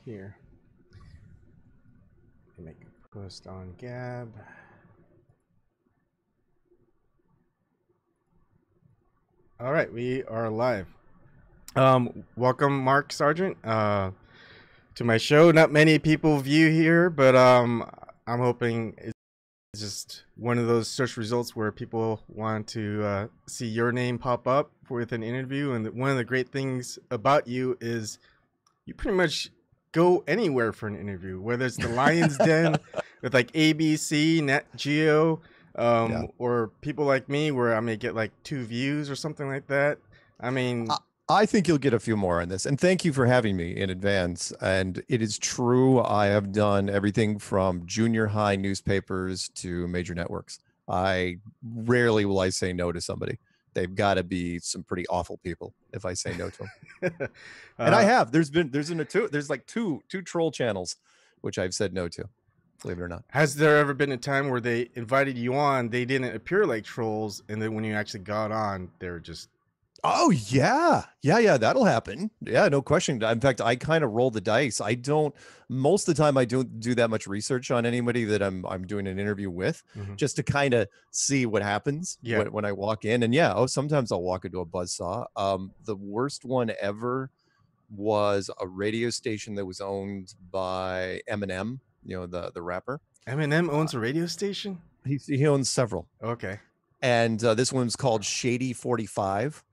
here. Make a post on Gab. All right, we are live. Welcome, Mark Sargent, to my show. Not many people view here, but I'm hoping it's just one of those search results where people want to see your name pop up with an interview. And one of the great things about you is you pretty much go anywhere for an interview, whether it's the Lion's Den with like ABC, Nat Geo, or people like me where I may get like 2 views or something like that. I mean, I think you'll get a few more on this, and thank you for having me in advance. And it is true, I have done everything from junior high newspapers to major networks. I rarely will I say no to somebody. They've got to be some pretty awful people if I say no to them. And I have. There's like two troll channels which I've said no to, believe it or not. Has there ever been a time where they invited you on, they didn't appear like trolls, and then when you actually got on, they're just... Oh yeah, that'll happen. Yeah, no question. In fact, I kind of roll the dice. I don't, most of the time I don't do that much research on anybody that I'm doing an interview with, just to kind of see what happens when I walk in. And sometimes I'll walk into a buzzsaw. The worst one ever was a radio station that was owned by Eminem, the rapper. Eminem owns a radio station? He owns several. Okay. And this one's called Shady 45.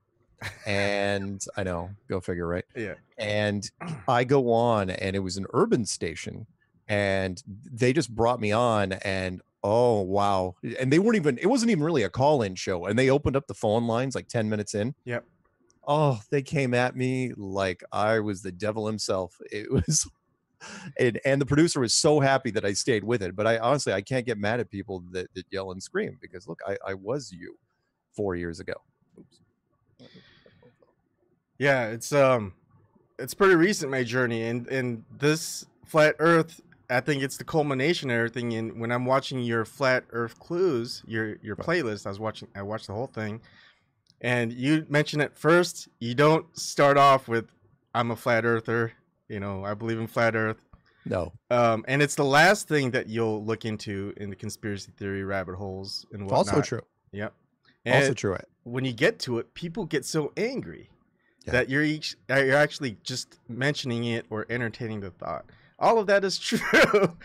And I know, go figure, right? Yeah. And I go on, and it was an urban station, and they just brought me on, and oh wow, and it wasn't even really a call-in show, and they opened up the phone lines like 10 minutes in. Yep. Oh, they came at me like I was the devil himself. It was and the producer was so happy that I stayed with it. But I can't get mad at people that yell and scream, because look, I was you 4 years ago. Oops. Yeah, it's pretty recent, my journey, and this flat Earth, I think it's the culmination of everything. And when I'm watching your flat Earth clues, your playlist, I watched the whole thing, and you mentioned at first you don't start off with "I'm a flat earther," I believe in flat Earth. No. And it's the last thing that you'll look into in the conspiracy theory rabbit holes and whatnot. Also true. Yep. And also true. When you get to it, people get so angry that you're actually just mentioning it or entertaining the thought. All of that is true.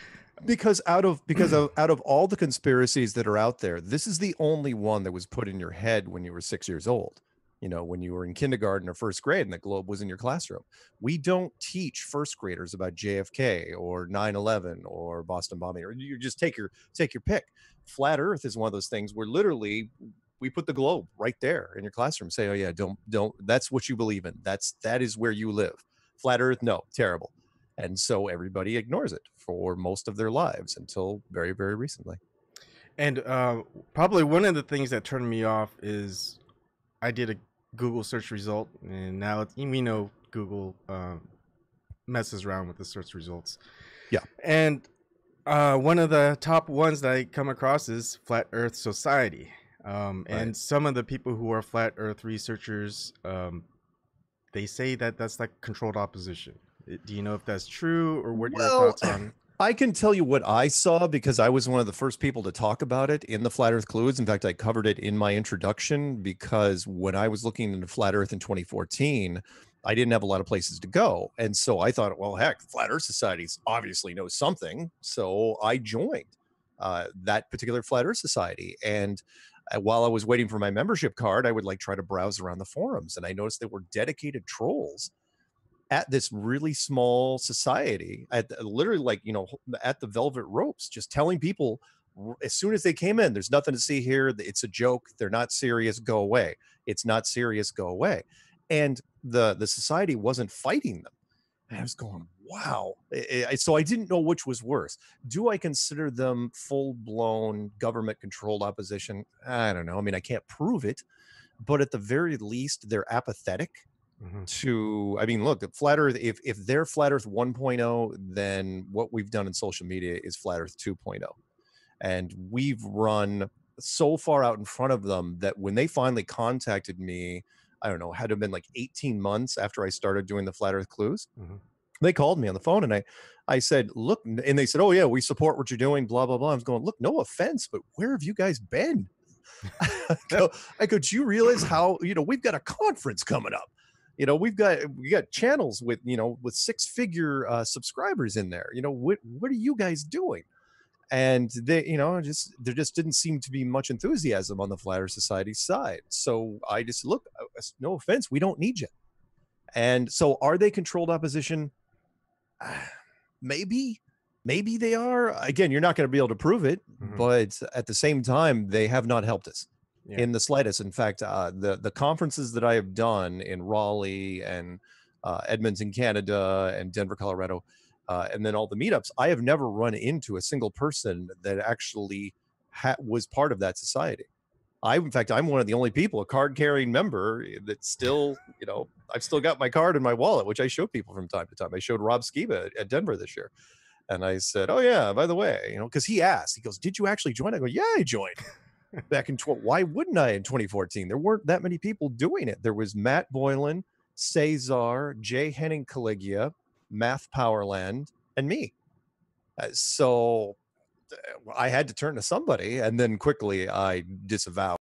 because out of all the conspiracies that are out there, this is the only one that was put in your head when you were 6 years old. When you were in kindergarten or first grade and the globe was in your classroom. We don't teach first graders about JFK or 9/11 or Boston bombing, or you just take your pick. Flat Earth is one of those things where literally we put the globe right there in your classroom. Say, oh yeah, don't, that's what you believe in. That is where you live. Flat Earth, no, terrible. And so everybody ignores it for most of their lives until very, very recently. And probably one of the things that turned me off is I did a Google search result, and now we know Google messes around with the search results. Yeah. And one of the top ones that I come across is Flat Earth Society. And some of the people who are flat Earth researchers, they say that that's like controlled opposition. Do you know if that's true, or what are your thoughts on? I can tell you what I saw, because I was one of the first people to talk about it in the Flat Earth Clues. In fact, I covered it in my introduction, because when I was looking into Flat Earth in 2014, I didn't have a lot of places to go. And so I thought, well, heck, Flat Earth Society obviously knows something. So I joined that particular Flat Earth Society. And while I was waiting for my membership card, I would try to browse around the forums, and I noticed there were dedicated trolls at this really small society at literally at the velvet ropes, just telling people as soon as they came in, there's nothing to see here. It's a joke. They're not serious. Go away. It's not serious. Go away. And the society wasn't fighting them. And I was going, wow. So I didn't know which was worse. Do I consider them full-blown government-controlled opposition? I don't know. I mean, I can't prove it, but at the very least, they're apathetic to, I mean, look, Flat Earth, if they're Flat Earth 1.0, then what we've done in social media is Flat Earth 2.0. And we've run so far out in front of them that when they finally contacted me, I don't know, had to have been 18 months after I started doing the Flat Earth Clues. They called me on the phone, and I said, look, and they said, oh yeah, we support what you're doing, blah blah blah. I was going, look, no offense, but where have you guys been? I go, do you realize how, we've got a conference coming up? We got channels with, with 6-figure subscribers in there. What are you guys doing? And they, there just didn't seem to be much enthusiasm on the Flat Earth Society side. So I just look, no offense, we don't need you. And so are they controlled opposition? Maybe they are. Again, you're not going to be able to prove it, but at the same time, they have not helped us in the slightest. In fact, the conferences that I have done in Raleigh and Edmonton, Canada, and Denver, Colorado, and then all the meetups, I have never run into a single person that actually was part of that society. In fact, I'm one of the only people, a card-carrying member, that still, I've still got my card in my wallet, which I show people from time to time. I showed Rob Skiba at Denver this year. And I said, oh yeah, by the way, because he asked, he goes, did you actually join? I go, yeah, I joined back in, why wouldn't I in 2014? There weren't that many people doing it. There was Matt Boylan, Cesar, Jay Henning Caligia, Math Powerland, and me. So I had to turn to somebody, and then quickly I disavowed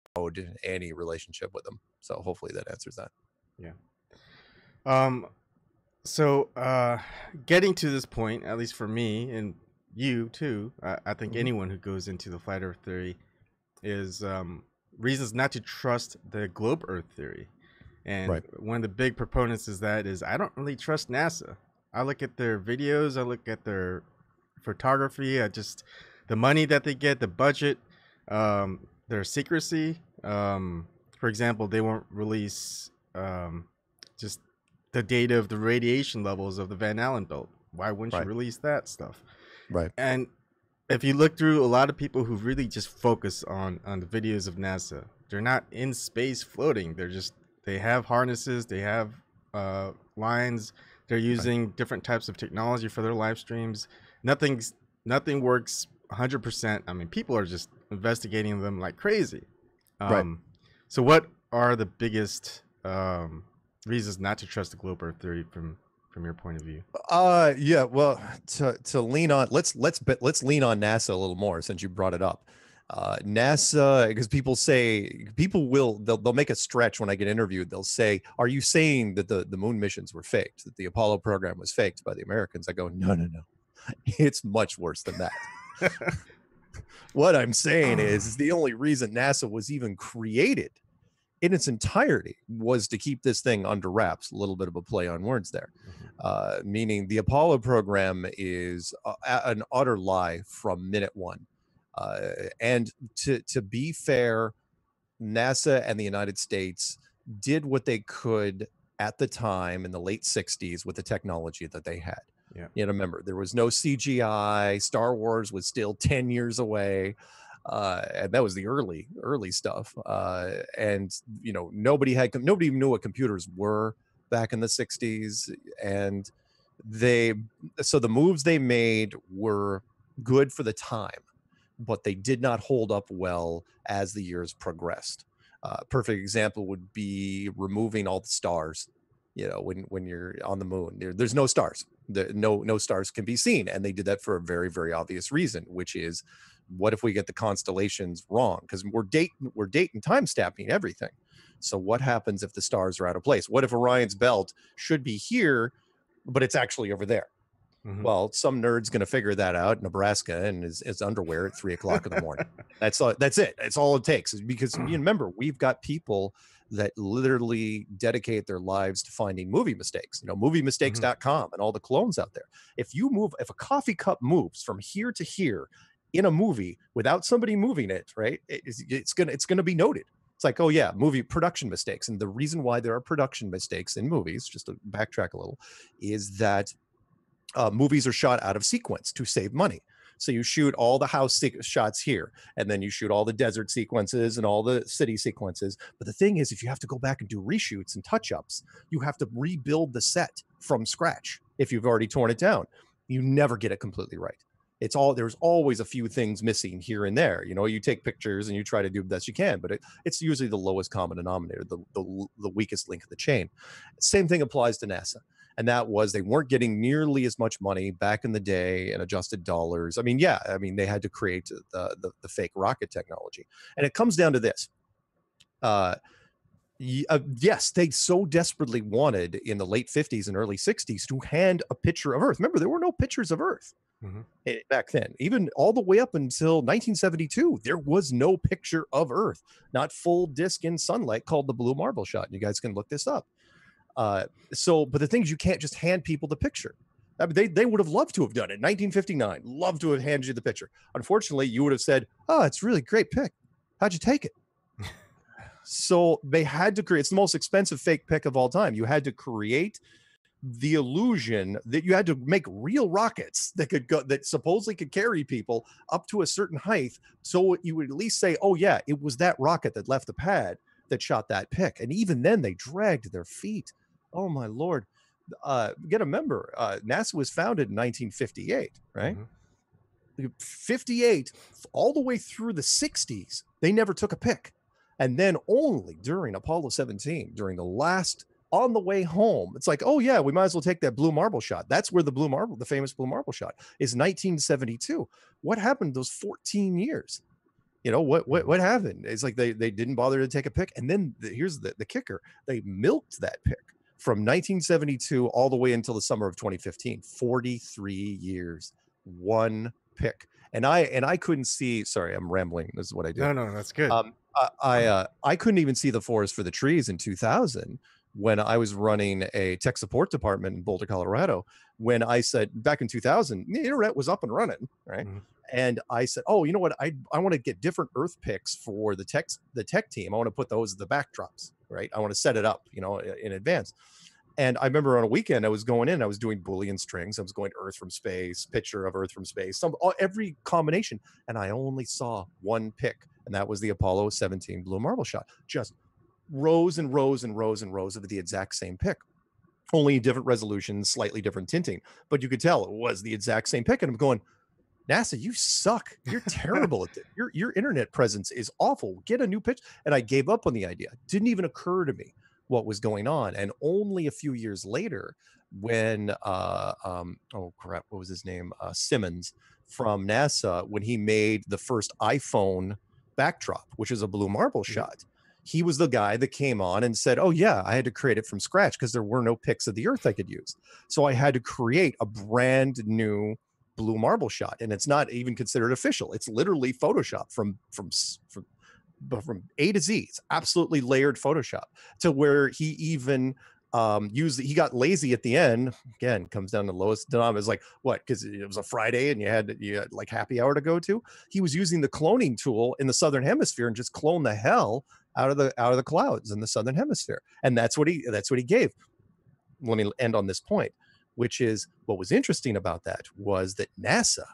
any relationship with them. So hopefully that answers that. Yeah. So getting to this point, at least for me and you too, I think anyone who goes into the flat Earth theory is reasons not to trust the globe Earth theory. And one of the big proponents is I don't really trust NASA. I look at their videos, I look at their photography, the money that they get, the budget, their secrecy. For example, they won't release just the data of the radiation levels of the Van Allen belt. Why wouldn't you release that stuff? Right. And if you look through a lot of people who really just focus on the videos of NASA, they're not in space floating. They have harnesses, they have lines, they're using different types of technology for their live streams. Nothing works 100%. I mean, people are just investigating them like crazy. So what are the biggest reasons not to trust the globe Earth theory from your point of view? Yeah, well, to lean on, let's lean on NASA a little more, since you brought it up. NASA, because they'll make a stretch when I get interviewed. They'll say, are you saying that the moon missions were faked, that the Apollo program was faked by the Americans? I go, no, it's much worse than that. What I'm saying is the only reason NASA was even created in its entirety was to keep this thing under wraps. A little bit of a play on words there. Meaning the Apollo program is an utter lie from minute one. And to be fair, NASA and the United States did what they could at the time in the late 60s with the technology that they had. Remember, there was no CGI. Star Wars was still 10 years away. And that was the early stuff. And nobody even knew what computers were back in the 60s. And so the moves they made were good for the time, but they did not hold up well as the years progressed. Perfect example would be removing all the stars. When you're on the moon, there's no stars. No stars can be seen, and they did that for a very, very obvious reason, which is, what if we get the constellations wrong? Because we're dating time stamping everything. So what happens if the stars are out of place? What if Orion's belt should be here, but it's actually over there? Well, some nerd's going to figure that out in Nebraska and his underwear at 3:00 in the morning. That's it. That's all it takes. Because you remember, we've got people that literally dedicate their lives to finding movie mistakes. Moviemistakes.com and all the clones out there. If a coffee cup moves from here to here in a movie without somebody moving it, right, it's gonna be noted. It's like, oh yeah, movie production mistakes. And the reason why there are production mistakes in movies, just to backtrack a little, is that movies are shot out of sequence to save money. So you shoot all the house shots here, and then you shoot all the desert sequences and all the city sequences. But the thing is, if you have to go back and do reshoots and touch-ups, you have to rebuild the set from scratch. If you've already torn it down, you never get it completely right. There's always a few things missing here and there. You take pictures and you try to do the best you can, but it's usually the lowest common denominator, the weakest link of the chain. Same thing applies to NASA. And that was, they weren't getting nearly as much money back in the day in adjusted dollars. I mean, yeah, I mean, they had to create the fake rocket technology. And it comes down to this. Yes, they so desperately wanted in the late 50s and early 60s to hand a picture of Earth. Remember, there were no pictures of Earth back then. Even all the way up until 1972, there was no picture of Earth, not full disk in sunlight, called the blue marble shot. You guys can look this up. But the thing is, you can't just hand people the picture. I mean, they would have loved to have done it. 1959, loved to have handed you the picture. Unfortunately, you would have said, "Oh, it's a really great pic. How'd you take it?" So they had to create, it's the most expensive fake pic of all time. You had to create the illusion that you had to make real rockets that could go, that supposedly could carry people up to a certain height. So you would at least say, oh yeah, it was that rocket that left the pad that shot that pic. And even then they dragged their feet. Oh my Lord. Gotta remember, NASA was founded in 1958, right? 58 all the way through the 60s, they never took a pic. And then only during Apollo 17, during the last, on the way home, it's like, oh yeah, we might as well take that blue marble shot. That's where the blue marble, the famous blue marble shot, is 1972. What happened those 14 years? You know, what happened? It's like they didn't bother to take a pic. And then here's the kicker. They milked that pic from 1972 all the way until the summer of 2015. 43 years, one pic. And I couldn't see, sorry, I'm rambling. This is what I do. No, that's good. I couldn't even see the forest for the trees in 2000 when I was running a tech support department in Boulder, Colorado. When I said back in 2000, the internet was up and running, right? And I said, oh, you know what? I want to get different Earth pics for the tech team. I want to put those as the backdrops, right? I want to set it up, you know, in advance. And I remember on a weekend I was going in, I was doing Boolean strings. I was going Earth from space, picture of Earth from space, every combination. And I only saw one pic, and that was the Apollo 17 blue marble shot. Just rows and rows and rows and rows of the exact same pic, only different resolutions, slightly different tinting. But you could tell it was the exact same pic. And I'm going, NASA, you suck. You're terrible at it. Your internet presence is awful. Get a new pitch. And I gave up on the idea. Didn't even occur to me what was going on. And only a few years later, when oh crap, what was his name? Simmons from NASA, when he made the first iPhone backdrop, which is a blue marble shot, he was the guy that came on and said, oh yeah, I had to create it from scratch because there were no pics of the Earth I could use. So I had to create a brand new blue marble shot, and it's not even considered official. It's literally Photoshop from A to Z. It's absolutely layered Photoshop, to where he even he got lazy at the end. Again, comes down to lowest denominator. It's like, what? Because it was a Friday and you had like happy hour to go to. He was using the cloning tool in the southern hemisphere and just clone the hell out of the clouds in the southern hemisphere. And that's what he gave. Let me end on this point, which is, what was interesting about that was that NASA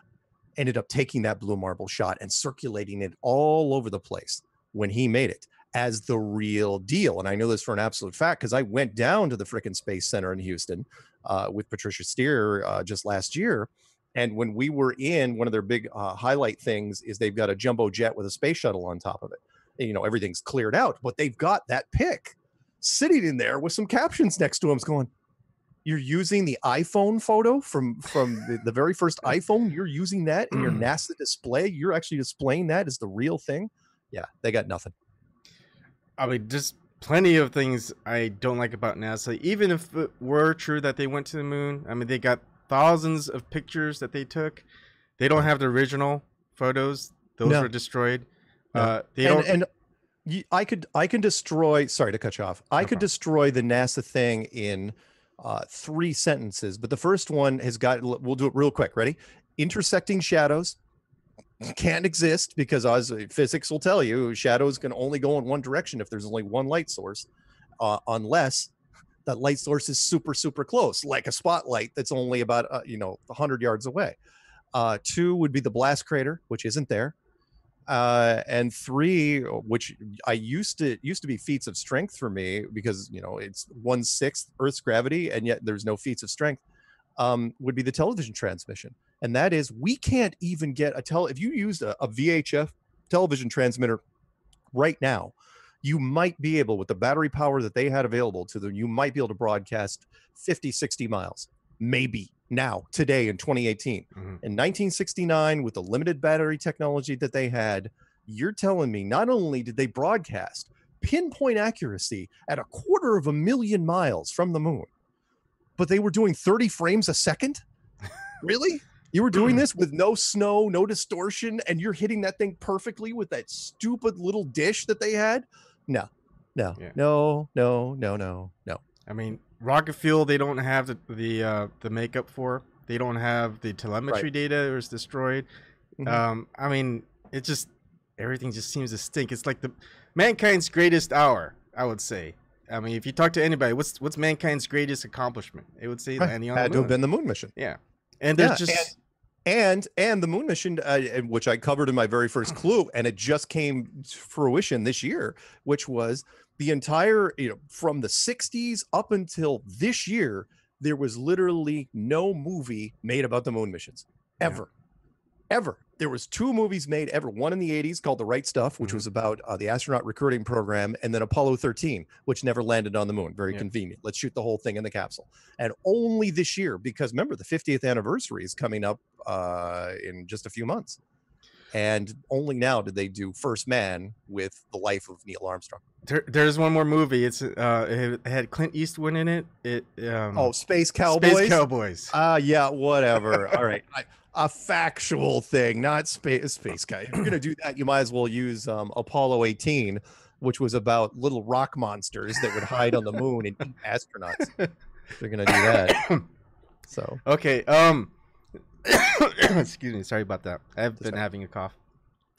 ended up taking that blue marble shot and circulating it all over the place when he made it as the real deal. And I know this for an absolute fact because I went down to the frickin' Space Center in Houston with Patricia Steer just last year. And when we were in, one of their big highlight things is they've got a jumbo jet with a space shuttle on top of it. And, you know, everything's cleared out, but they've got that pic sitting in there with some captions next to him. It's going, you're using the iPhone photo from the very first iPhone. You're using that in your NASA display. You're actually displaying that as the real thing. Yeah, they got nothing. I mean, just plenty of things I don't like about NASA. Even if it were true that they went to the moon, I mean, they got thousands of pictures that they took. They don't have the original photos. Those were destroyed. I can destroy. Sorry to cut you off. I could destroy the NASA thing in 3 sentences, but the first one has got. We'll do it real quick. Ready? Intersecting shadows can't exist because, as physics will tell you, shadows can only go in one direction if there's only one light source, unless that light source is super, super close, like a spotlight that's only about 100 yards away. 2 would be the blast crater, which isn't there. And 3, which I used to be feats of strength for me because, you know, it's 1/6 Earth's gravity, and yet there's no feats of strength, would be the television transmission. And that is, we can't even get if you used a VHF television transmitter right now, you might be able, with the battery power that they had available to them, you might be able to broadcast 50, 60 miles, maybe now, today in 2018. In 1969, with the limited battery technology that they had, you're telling me not only did they broadcast pinpoint accuracy at 250,000 miles from the moon, but they were doing 30 frames a second? Really? You were doing this with no snow, no distortion, and you're hitting that thing perfectly with that stupid little dish that they had? No. No. Yeah. No. No. No. No. No. I mean, rocket fuel, they don't have the makeup for. They don't have the telemetry data. It was destroyed. I mean, it just, everything just seems to stink. It's like the mankind's greatest hour, I would say. I mean, if you talk to anybody, what's mankind's greatest accomplishment? It would say landing on the moon. Had to have been the moon mission. Yeah. And there's just and the moon mission, which I covered in my very first clue, and it just came to fruition this year, which was the entire, from the 60s up until this year, there was literally no movie made about the moon missions ever. There was 2 movies made ever. One in the 80s called The Right Stuff, which was about the astronaut recruiting program, and then Apollo 13, which never landed on the moon. Very convenient. Let's shoot the whole thing in the capsule. And only this year, because remember, the 50th anniversary is coming up in just a few months. And only now did they do First Man with the life of Neil Armstrong. There's one more movie. It had Clint Eastwood in it. Space Cowboys. Space Cowboys. Yeah, whatever. All right. A factual thing, not space guy. If you're gonna do that, you might as well use Apollo 18, which was about little rock monsters that would hide on the moon and eat astronauts. They're gonna do that. So okay. Excuse me. Sorry about that. I've been having a cough.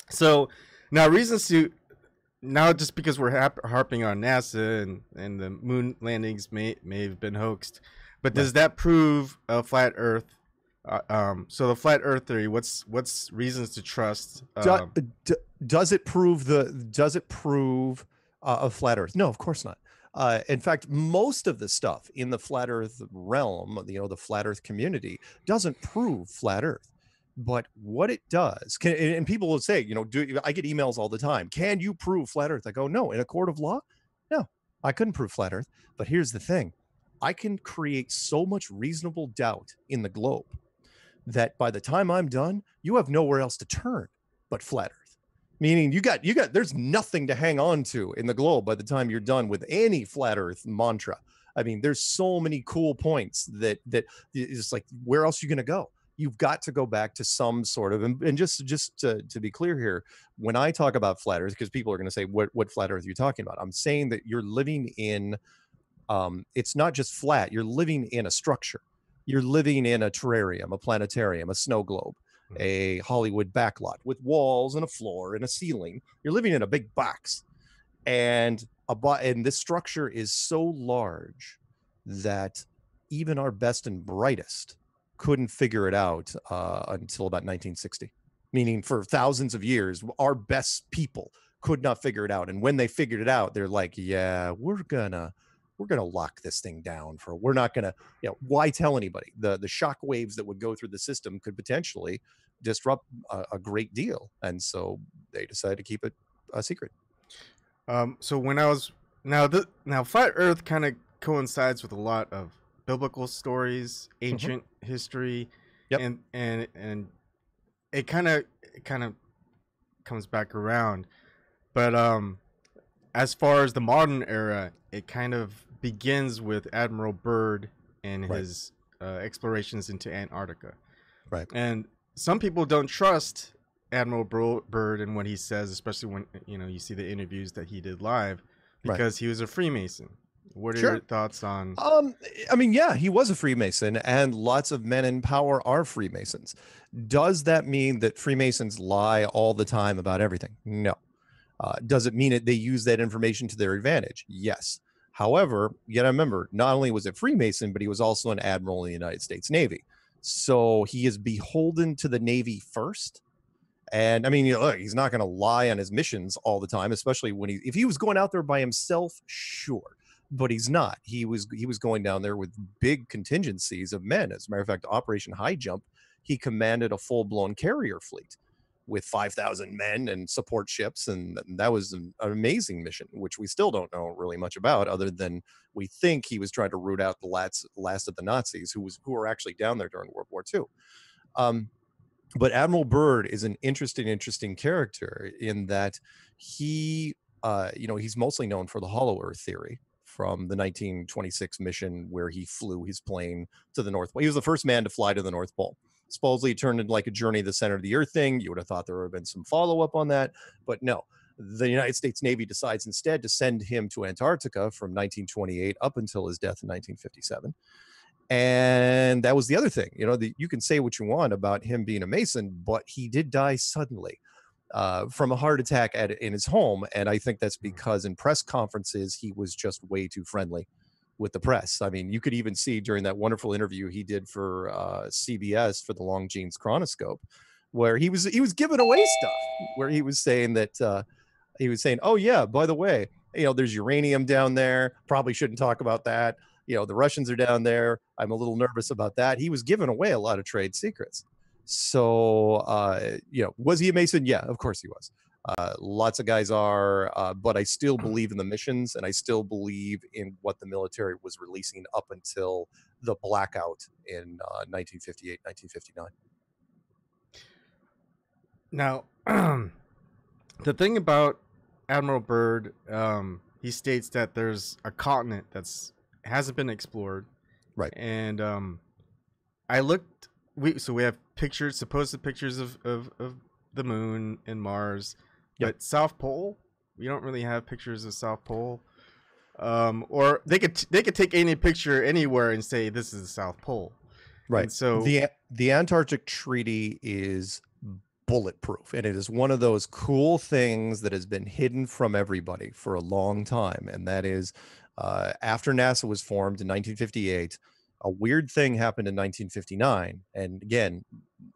So now just because we're harping on NASA and the moon landings may have been hoaxed, but does that prove a flat Earth? So the flat Earth theory, what's reasons to trust? Does it prove a flat Earth? No, of course not. In fact, most of the stuff in the flat Earth realm, the flat Earth community, doesn't prove flat Earth. But what it does, and people will say, I get emails all the time. Can you prove flat Earth? I go, no. In a court of law, no, I couldn't prove flat Earth. But here's the thing: I can create so much reasonable doubt in the globe that by the time I'm done, you have nowhere else to turn but flat Earth. Meaning you got there's nothing to hang on to in the globe by the time you're done with any flat Earth mantra. I mean, there's so many cool points that is like, where else are you going to go? You've got to go back to some sort of, and just to be clear here, when I talk about flat Earth, because people are going to say, what flat Earth are you talking about? I'm saying that you're living in, it's not just flat, you're living in a structure. You're living in a terrarium, a planetarium, a snow globe, a Hollywood backlot with walls and a floor and a ceiling. You're living in a big box, and this structure is so large that even our best and brightest couldn't figure it out until about 1960. Meaning, for thousands of years, our best people could not figure it out. And when they figured it out, they're like, "Yeah, we're gonna lock this thing down we're not gonna, why tell anybody?" The shock waves that would go through the system could potentially disrupt a great deal, and so they decided to keep it a secret. So when I was now flat Earth kind of coincides with a lot of biblical stories, ancient history, and it kind of comes back around, but as far as the modern era, it kind of begins with Admiral Byrd and his explorations into Antarctica. Right. And some people don't trust Admiral Byrd and what he says, especially when you see the interviews that he did live, because he was a Freemason. What are your thoughts on? I mean, yeah, he was a Freemason, and lots of men in power are Freemasons. Does that mean that Freemasons lie all the time about everything? No. Does it mean they use that information to their advantage? Yes. However, you got to remember, not only was it Freemason, but he was also an admiral in the United States Navy. So he is beholden to the Navy first. And I mean, he's not going to lie on his missions all the time, especially if he was going out there by himself, sure. But he's not. He was going down there with big contingencies of men. As a matter of fact, Operation High Jump, he commanded a full-blown carrier fleet, with 5,000 men and support ships. And that was an amazing mission, which we still don't know really much about, other than we think he was trying to root out the last of the Nazis who were actually down there during World War II. But Admiral Byrd is an interesting character in that he, he's mostly known for the Hollow Earth theory from the 1926 mission where he flew his plane to the North Pole. He was the first man to fly to the North Pole. Supposedly it turned into like a journey to the center of the Earth thing. You would have thought there would have been some follow-up on that, but no. The United States Navy decides instead to send him to Antarctica from 1928 up until his death in 1957. And that was the other thing. You can say what you want about him being a Mason, but he did die suddenly from a heart attack in his home. And I think that's because in press conferences, he was just way too friendly with the press. I mean, you could even see during that wonderful interview he did for CBS for the Longines Chronoscope, where he was giving away stuff, where he was saying that oh yeah, by the way, there's uranium down there. Probably shouldn't talk about that. The Russians are down there. I'm a little nervous about that. He was giving away a lot of trade secrets. So, was he a Mason? Yeah, of course he was. Lots of guys are, but I still believe in the missions, and I still believe in what the military was releasing up until the blackout in 1958, 1959. Now, the thing about Admiral Byrd, he states that there's a continent that's hasn't been explored, right? And I looked. We have pictures, supposed pictures of the moon and Mars, but South Pole, we don't really have pictures of South Pole. Or they could take any picture anywhere and say this is the South Pole, right? And so the Antarctic Treaty is bulletproof, and it is one of those cool things that has been hidden from everybody for a long time, and that is. After NASA was formed in 1958, a weird thing happened in 1959. And again,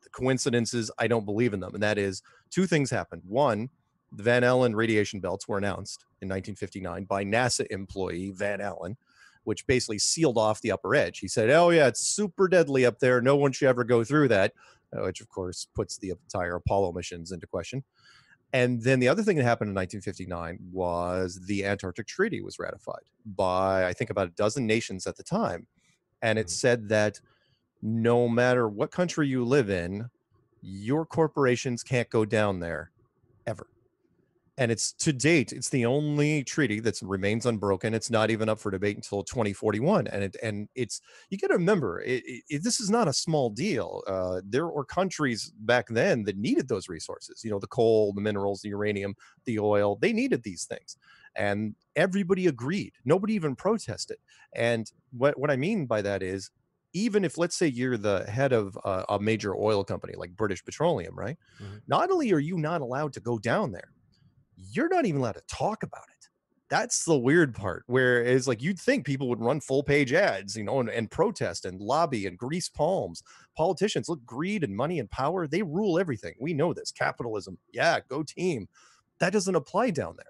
the coincidences, I don't believe in them. And that is two things happened. One, the Van Allen radiation belts were announced in 1959 by NASA employee Van Allen, which basically sealed off the upper edge. He said, oh yeah, it's super deadly up there. No one should ever go through that, which of course puts the entire Apollo missions into question. And then the other thing that happened in 1959 was the Antarctic Treaty was ratified by, I think, about a dozen nations at the time. And it said that no matter what country you live in, your corporations can't go down there ever. And it's to date, it's the only treaty that remains unbroken. It's not even up for debate until 2041. And it's you got to remember, this is not a small deal. There were countries back then that needed those resources. The coal, the minerals, the uranium, the oil. They needed these things, and everybody agreed. Nobody even protested. And what I mean by that is, even if, let's say, you're the head of a major oil company like British Petroleum, right? Mm-hmm. Not only are you not allowed to go down there, you're not even allowed to talk about it. That's the weird part, where it's like you'd think people would run full page ads, and protest and lobby and grease palms. Politicians, look, greed and money and power, they rule everything. We know this. Capitalism, yeah, go team. That doesn't apply down there.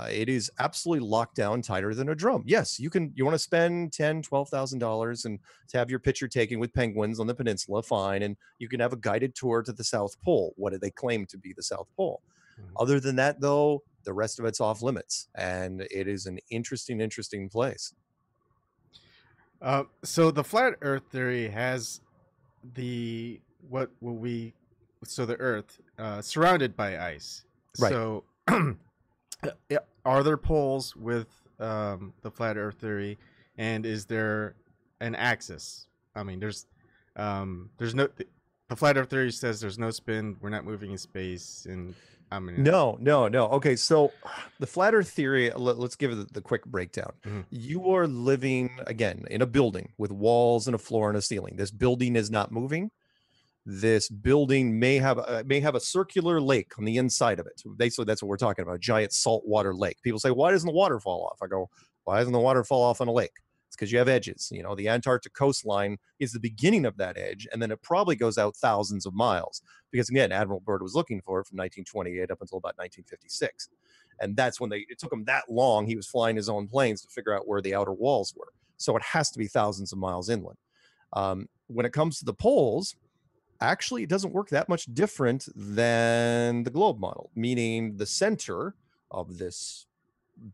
It is absolutely locked down, tighter than a drum. Yes, you want to spend $10,000, $12,000 and to have your picture taken with penguins on the peninsula, fine. And you can have a guided tour to the South Pole. What do they claim to be the South Pole? Other than that, though, the rest of it's off limits, and it is an interesting place. So the flat Earth theory has the Earth surrounded by ice. Right. So are there poles with the flat Earth theory, and is there an axis? I mean, there's no. The flat Earth theory says there's no spin. We're not moving in space, and No. Okay, so the flat Earth theory, let's give it the quick breakdown. Mm-hmm. You are living, again, in a building with walls and a floor and a ceiling. This building is not moving. This building may have a circular lake on the inside of it. Basically, that's what we're talking about, a giant saltwater lake. People say, why doesn't the water fall off? I go, why doesn't the water fall off on a lake? It's because you have edges. The Antarctic coastline is the beginning of that edge, and then it probably goes out thousands of miles. Because again, Admiral Byrd was looking for it from 1928 up until about 1956. And that's when it took him that long. He was flying his own planes to figure out where the outer walls were. So it has to be thousands of miles inland. When it comes to the poles, actually it doesn't work that much different than the globe model, meaning the center of this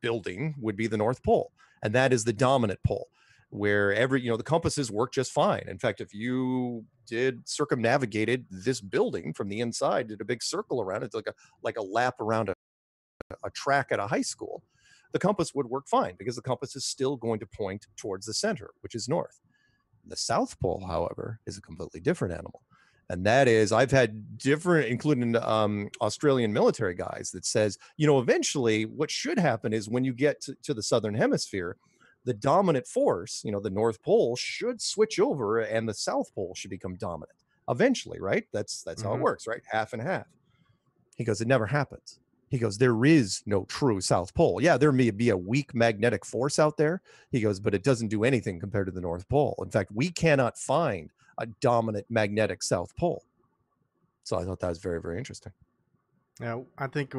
building would be the North Pole, and that is the dominant pole, where the compasses work just fine. In fact, if you did circumnavigated this building from the inside, did a big circle around it, like a lap around a track at a high school, the compass would work fine because the compass is still going to point towards the center, which is north. The South Pole, however, is a completely different animal. And that is, I've had different, including Australian military guys, that says, eventually what should happen is when you get to the Southern Hemisphere, the dominant force, the North Pole should switch over and the South Pole should become dominant eventually, right? That's how it works, right? Half and half. He goes, it never happens. He goes, there is no true South Pole. Yeah, there may be a weak magnetic force out there. He goes, but it doesn't do anything compared to the North Pole. In fact, we cannot find a dominant magnetic South Pole. So I thought that was very, very interesting. Yeah, I think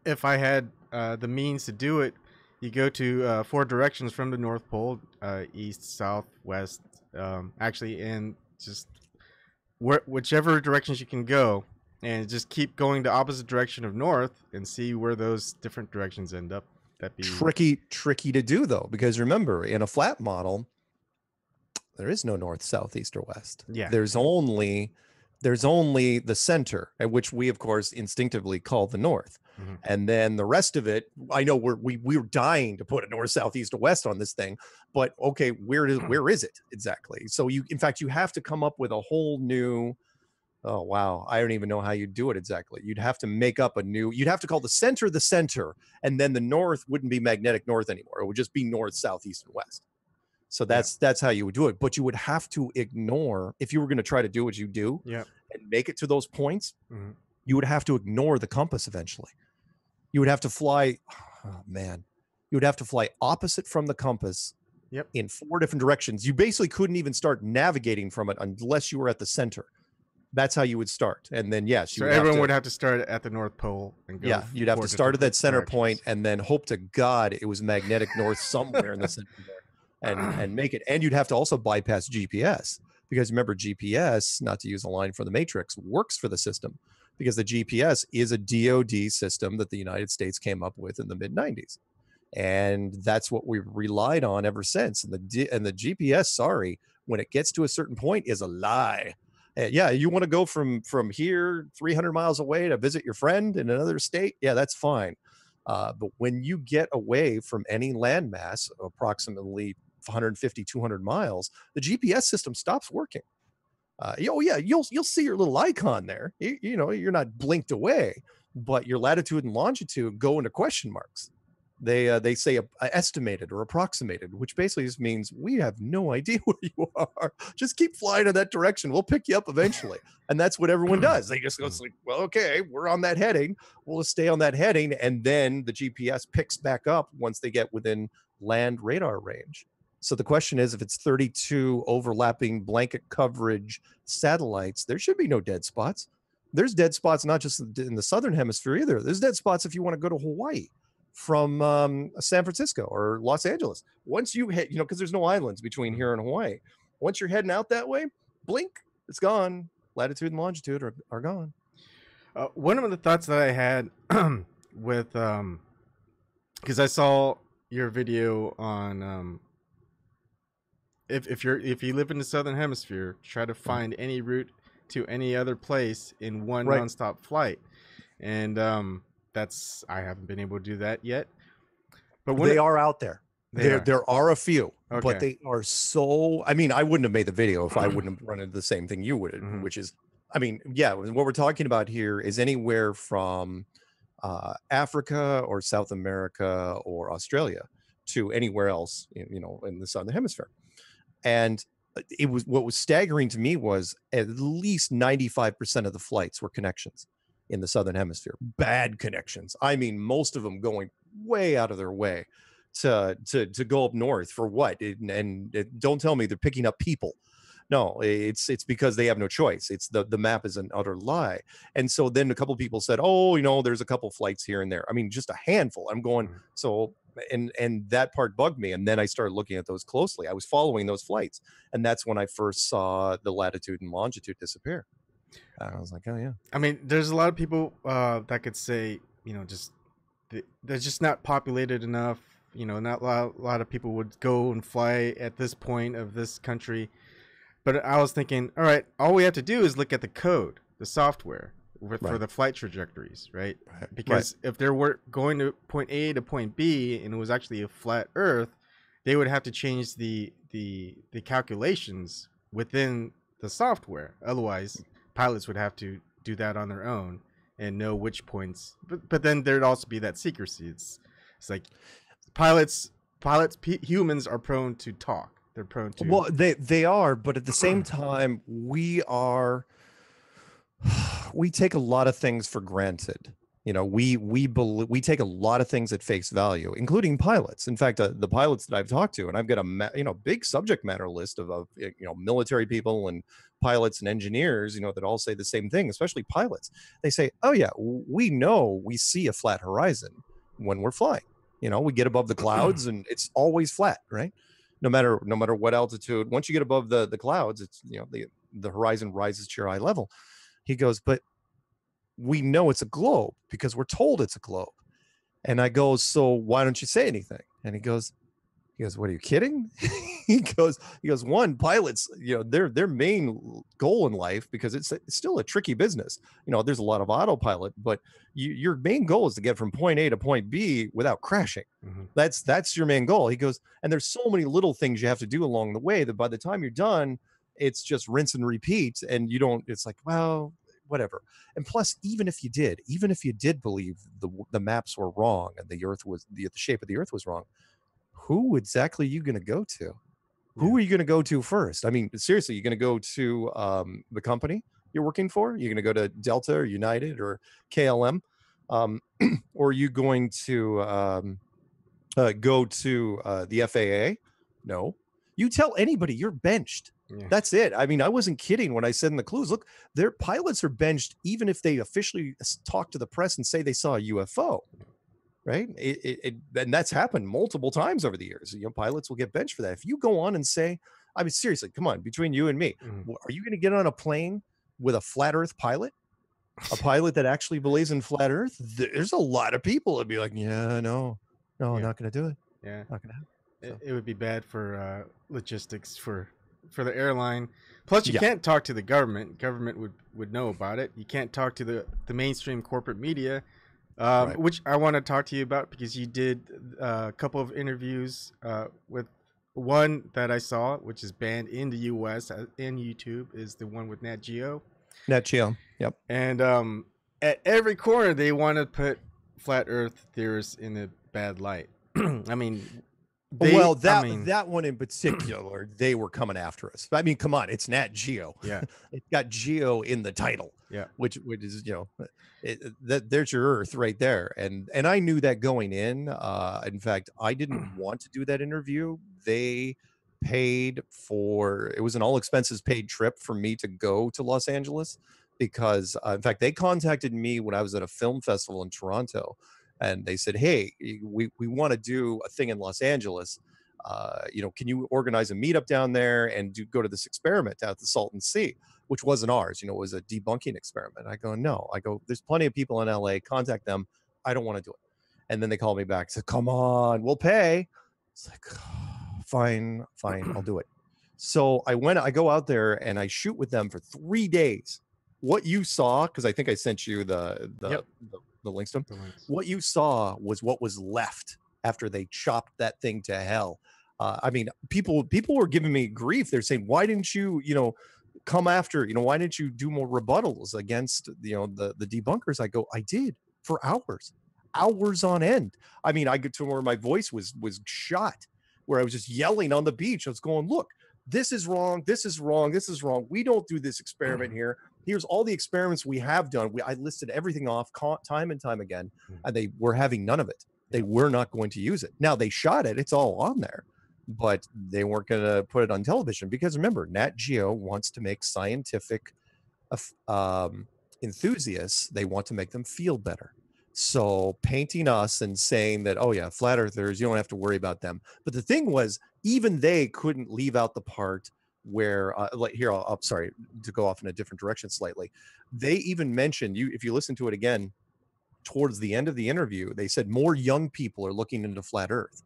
if I had the means to do it, you go to 4 directions from the North Pole, east, south, west, actually, and just whichever directions you can go, and just keep going the opposite direction of north and see where those different directions end up. That'd be tricky to do, though, because remember, in a flat model, there is no north, south, east, or west. Yeah. There's only the center, at which we, of course, instinctively call the north. Mm-hmm. And then the rest of it, I know we're dying to put a north, south, east, or west on this thing, but okay, where is it exactly? So you have to come up with a whole new. Oh, wow. I don't even know how you do it exactly. You'd have to make up you'd have to call the center, and then the north wouldn't be magnetic north anymore. It would just be north, south, east, and west. So that's how you would do it. But you would have to ignore, if you were going to try to do what you do and make it to those points, you would have to ignore the compass eventually. You would have to fly, you would have to fly opposite from the compass in 4 different directions. You basically couldn't even start navigating from it unless you were at the center. That's how you would start. And then, yes. So everyone would have to start at the North Pole and go. Yeah, you'd have to start at that center point and then hope to God it was magnetic north somewhere in the center there and make it. And you'd have to also bypass GPS because remember, GPS, not to use a line from the Matrix, works for the system because the GPS is a DoD system that the United States came up with in the mid-90s. And that's what we've relied on ever since. And the GPS, sorry, when it gets to a certain point is a lie. Yeah, you want to go from here 300 miles away to visit your friend in another state? Yeah, that's fine. But when you get away from any landmass, approximately 150, 200 miles, the GPS system stops working. You'll see your little icon there. You're not blinked away, but your latitude and longitude go into question marks. They say estimated or approximated, which basically just means we have no idea where you are. Just keep flying in that direction. We'll pick you up eventually. And that's what everyone does. They just go like, well, okay, we're on that heading. We'll just stay on that heading. And then the GPS picks back up once they get within land radar range. So the question is, if it's 32 overlapping blanket coverage satellites, there should be no dead spots. There's dead spots, not just in the Southern Hemisphere either. There's dead spots if you want to go to Hawaii from San Francisco or Los Angeles. Once you hit, because there's no islands between here and Hawaii. Once you're heading out that way, blink, it's gone. Latitude and longitude are gone. One of the thoughts that I had with, because I saw your video on, if you live in the Southern Hemisphere, try to find any route to any other place in one nonstop flight, and I haven't been able to do that yet. But they are out there. There are a few, but they are so. I mean, I wouldn't have made the video if I wouldn't have run into the same thing you would, which is, what we're talking about here is anywhere from Africa or South America or Australia to anywhere else, in the Southern Hemisphere. And what was staggering to me was at least 95% of the flights were connections in the Southern Hemisphere. Bad connections. I mean, most of them going way out of their way to go up north for what? And don't tell me they're picking up people. No, it's because they have no choice. It's the map is an utter lie. And so then a couple of people said, oh, there's a couple flights here and there. I mean, just a handful. I'm going, so, and that part bugged me. And then I started looking at those closely. I was following those flights. And that's when I first saw the latitude and longitude disappear. I was like, oh yeah. I mean, there's a lot of people that could say, just they're just not populated enough. Not a lot of people would go and fly at this point of this country. But I was thinking, all right, all we have to do is look at the code, the software for the flight trajectories, right? Because if they were going to point A to point B and it was actually a flat Earth, they would have to change the calculations within the software. Otherwise, pilots would have to do that on their own and know which points. But then there'd also be that secrecy. It's like humans are prone to talk. They're prone to. Well, they are, but at the same time, we take a lot of things for granted. We take a lot of things at face value, including pilots. In fact, the pilots that I've talked to, and I've got a big subject matter list of military people and pilots and engineers, that all say the same thing, especially pilots. They say, oh yeah, we see a flat horizon when we're flying. We get above the clouds and it's always flat, right? No matter what altitude. Once you get above the clouds, it's the horizon rises to your eye level. He goes, but we know it's a globe because we're told it's a globe. And I go, so why don't you say anything? And he goes, what are you kidding? he goes, one, pilots, their main goal in life, because it's still a tricky business. There's a lot of autopilot, but your main goal is to get from point A to point B without crashing. Mm-hmm. That's your main goal. He goes, and there's so many little things you have to do along the way that by the time you're done, it's just rinse and repeat. And it's like, well, whatever. And plus, even if you did believe the maps were wrong and the Earth was the shape of the Earth was wrong, who exactly are you going to go to? Who are you going to go to first? I mean, seriously, you're going to go to the company you're working for? You're going to go to Delta or United or KLM? Or are you going to go to the FAA? No. You tell anybody you're benched. Yeah. That's it. I mean, I wasn't kidding when I said in the clues, look, their pilots are benched even if they officially talk to the press and say they saw a UFO. Right. And that's happened multiple times over the years. Pilots will get benched for that. If you go on and say, I mean, seriously, come on, between you and me, are you going to get on a plane with a flat Earth pilot? A pilot that actually believes in flat Earth? There's a lot of people that'd be like, yeah, no, I'm not going to do it. Yeah. Not going to happen. So. It would be bad for logistics for the airline. Plus, you can't talk to the government. Government would know about it. You can't talk to the mainstream corporate media. Which I want to talk to you about because you did a couple of interviews with one that I saw, which is banned in the US in YouTube, is the one with Nat Geo. Nat Geo, yep. And at every corner, they want to put flat Earth theorists in a bad light. I mean, that one in particular, they were coming after us. I mean, come on, it's Nat Geo. Yeah, it's got Geo in the title. Yeah, which is there's your Earth right there, and I knew that going in. In fact, I didn't want to do that interview. They paid for it was an all expenses paid trip for me to go to Los Angeles because, in fact, they contacted me when I was at a film festival in Toronto. And they said, hey, we want to do a thing in Los Angeles. Can you organize a meetup down there and go to this experiment out at the Salton Sea, which wasn't ours. It was a debunking experiment. I go, no. I go, there's plenty of people in LA. Contact them. I don't want to do it. And then they called me back. Said, come on, we'll pay. It's like, fine, I'll do it. So I go out there and I shoot with them for 3 days. What you saw, because I think I sent you the links to them. What you saw was what was left after they chopped that thing to hell. I mean, people were giving me grief. They're saying, why didn't you, come after, why didn't you do more rebuttals against, the debunkers? I go, I did for hours on end. I mean, I get to where my voice was shot, where I was just yelling on the beach. I was going, look, this is wrong. This is wrong. This is wrong. We don't do this experiment here. Here's all the experiments we have done. I listed everything off time and time again, and they were having none of it. They were not going to use it. Now they shot it. It's all on there, but they weren't going to put it on television because remember, Nat Geo wants to make scientific enthusiasts. They want to make them feel better. So painting us and saying that, oh yeah, flat earthers, you don't have to worry about them. But the thing was, even they couldn't leave out the part where like here, I'm sorry to go off in a different direction slightly. They even mentioned, if you listen to it again, towards the end of the interview, they said more young people are looking into flat Earth.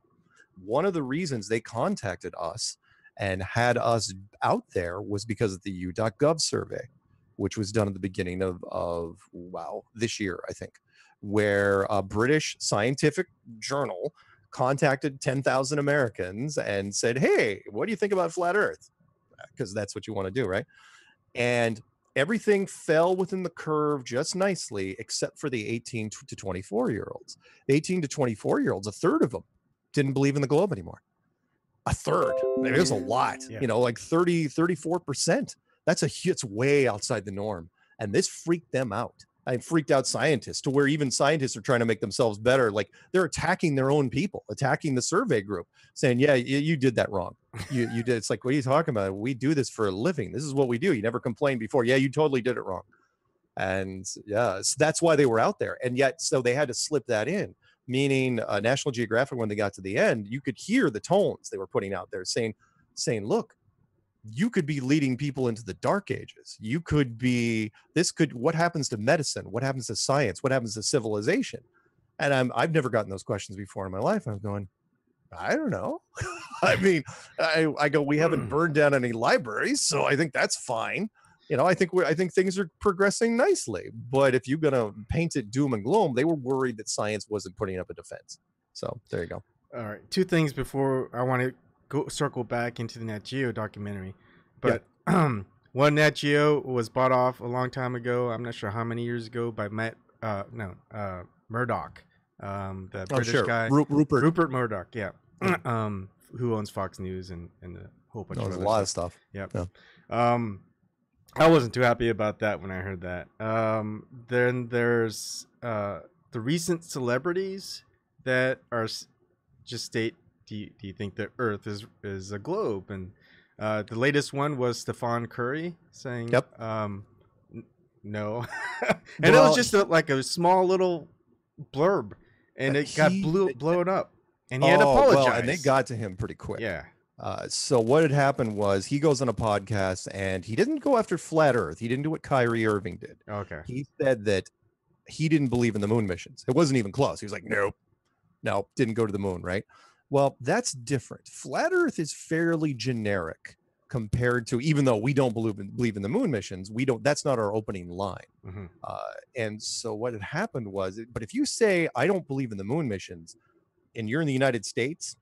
One of the reasons they contacted us and had us out there was because of the u.gov survey, which was done at the beginning of this year, I think, where a British scientific journal contacted 10,000 Americans and said, hey, what do you think about flat Earth? Because that's what you want to do, right? And everything fell within the curve just nicely, except for the 18 to 24-year-olds. The 18 to 24-year-olds, a third of them didn't believe in the globe anymore. A third. I mean, it was a lot, like 34%. It's way outside the norm. And this freaked them out. It freaked out scientists, to where even scientists are trying to make themselves better. Like, they're attacking their own people, attacking the survey group, saying, yeah, you did that wrong. You did. It's like, what are you talking about? We do this for a living. This is what we do. You never complained before. Yeah, you totally did it wrong. And yeah, so that's why they were out there. And yet, so they had to slip that in, meaning National Geographic, when they got to the end, you could hear the tones they were putting out there saying, look, you could be leading people into the dark ages. You could be, what happens to medicine? What happens to science? What happens to civilization? And I've never gotten those questions before in my life. I'm going, I don't know. I mean, I go, we haven't burned down any libraries, so I think that's fine. I think things are progressing nicely. But if you're gonna paint it doom and gloom, they were worried that science wasn't putting up a defense. So there you go. All right, two things before I want to circle back into the Nat Geo documentary. But one, Nat Geo was bought off a long time ago. I'm not sure how many years ago by Murdoch, the British guy, Rupert Murdoch, who owns Fox News and a whole bunch of a lot of stuff. Yep. Yeah. I wasn't too happy about that when I heard that. Then there's the recent celebrities that are just state, do you think that Earth is a globe? And the latest one was Stephen Curry saying, no. And it was just like a small little blurb, and it got blown up, and he had to apologize. Well, and they got to him pretty quick. Yeah. So what had happened was, he goes on a podcast and he didn't go after flat Earth. He didn't do what Kyrie Irving did. Okay. He said that he didn't believe in the moon missions. It wasn't even close. He was like, no, didn't go to the moon, right? Well, that's different. Flat Earth is fairly generic compared to, even though we don't believe in the moon missions, that's not our opening line. Mm-hmm. And so what had happened was, but if you say, I don't believe in the moon missions, and you're in the United States,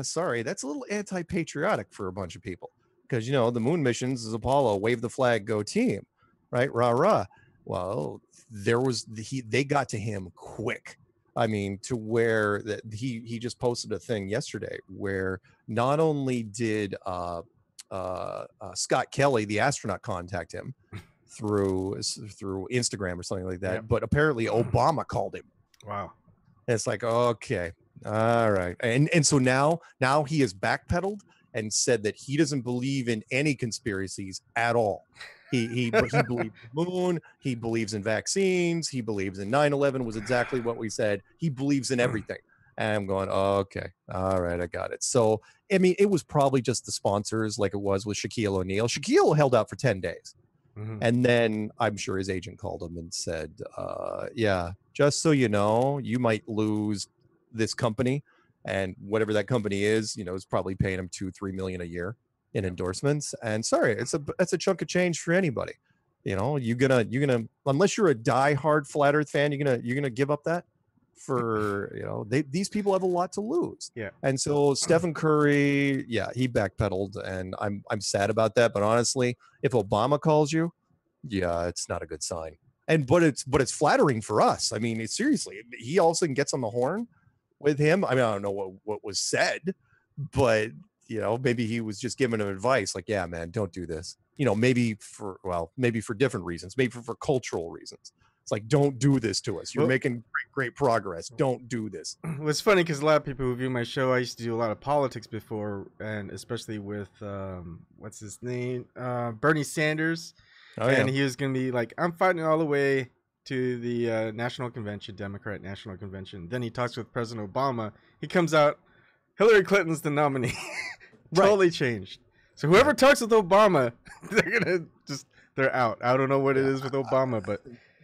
sorry, that's a little anti-patriotic for a bunch of people, because the moon missions is Apollo, wave the flag, go team, right? Rah rah. Well, they got to him quick. I mean, to where that he just posted a thing yesterday where not only did Scott Kelly, the astronaut, contact him through Instagram or something like that, but apparently Obama called him. Wow. And it's like, okay. All right. And so now he has backpedaled and said that he doesn't believe in any conspiracies at all. He believes in the moon. He believes in vaccines. He believes in 9/11 was exactly what we said. He believes in everything. And I'm going, okay. All right. I got it. So, I mean, it was probably just the sponsors, like it was with Shaquille O'Neal. Shaquille held out for 10 days. Mm-hmm. And then I'm sure his agent called him and said, just so you know, you might lose this company, and whatever that company is probably paying him $2-3 million a year in endorsements. And sorry, it's a chunk of change for anybody. You're gonna unless you're a diehard flat Earth fan, you're gonna give up that for these people have a lot to lose. Yeah. And so Stephen Curry, he backpedaled, and I'm sad about that. But honestly, if Obama calls you, it's not a good sign. But it's flattering for us. I mean, seriously, he also gets on the horn with him. I mean, I don't know what was said, but maybe he was just giving him advice, like, yeah, man, don't do this. Maybe for different reasons, maybe for cultural reasons. It's like, don't do this to us. You're making great progress. Don't do this. It's funny because a lot of people who view my show, I used to do a lot of politics before, and especially with what's his name, Bernie Sanders. Oh, and he was gonna be like, I'm fighting all the way to the national convention, Democrat national convention. Then he talks with President Obama. He comes out, Hillary Clinton's the nominee. Totally changed. So whoever talks with Obama, they're out. I don't know what it is with Obama, but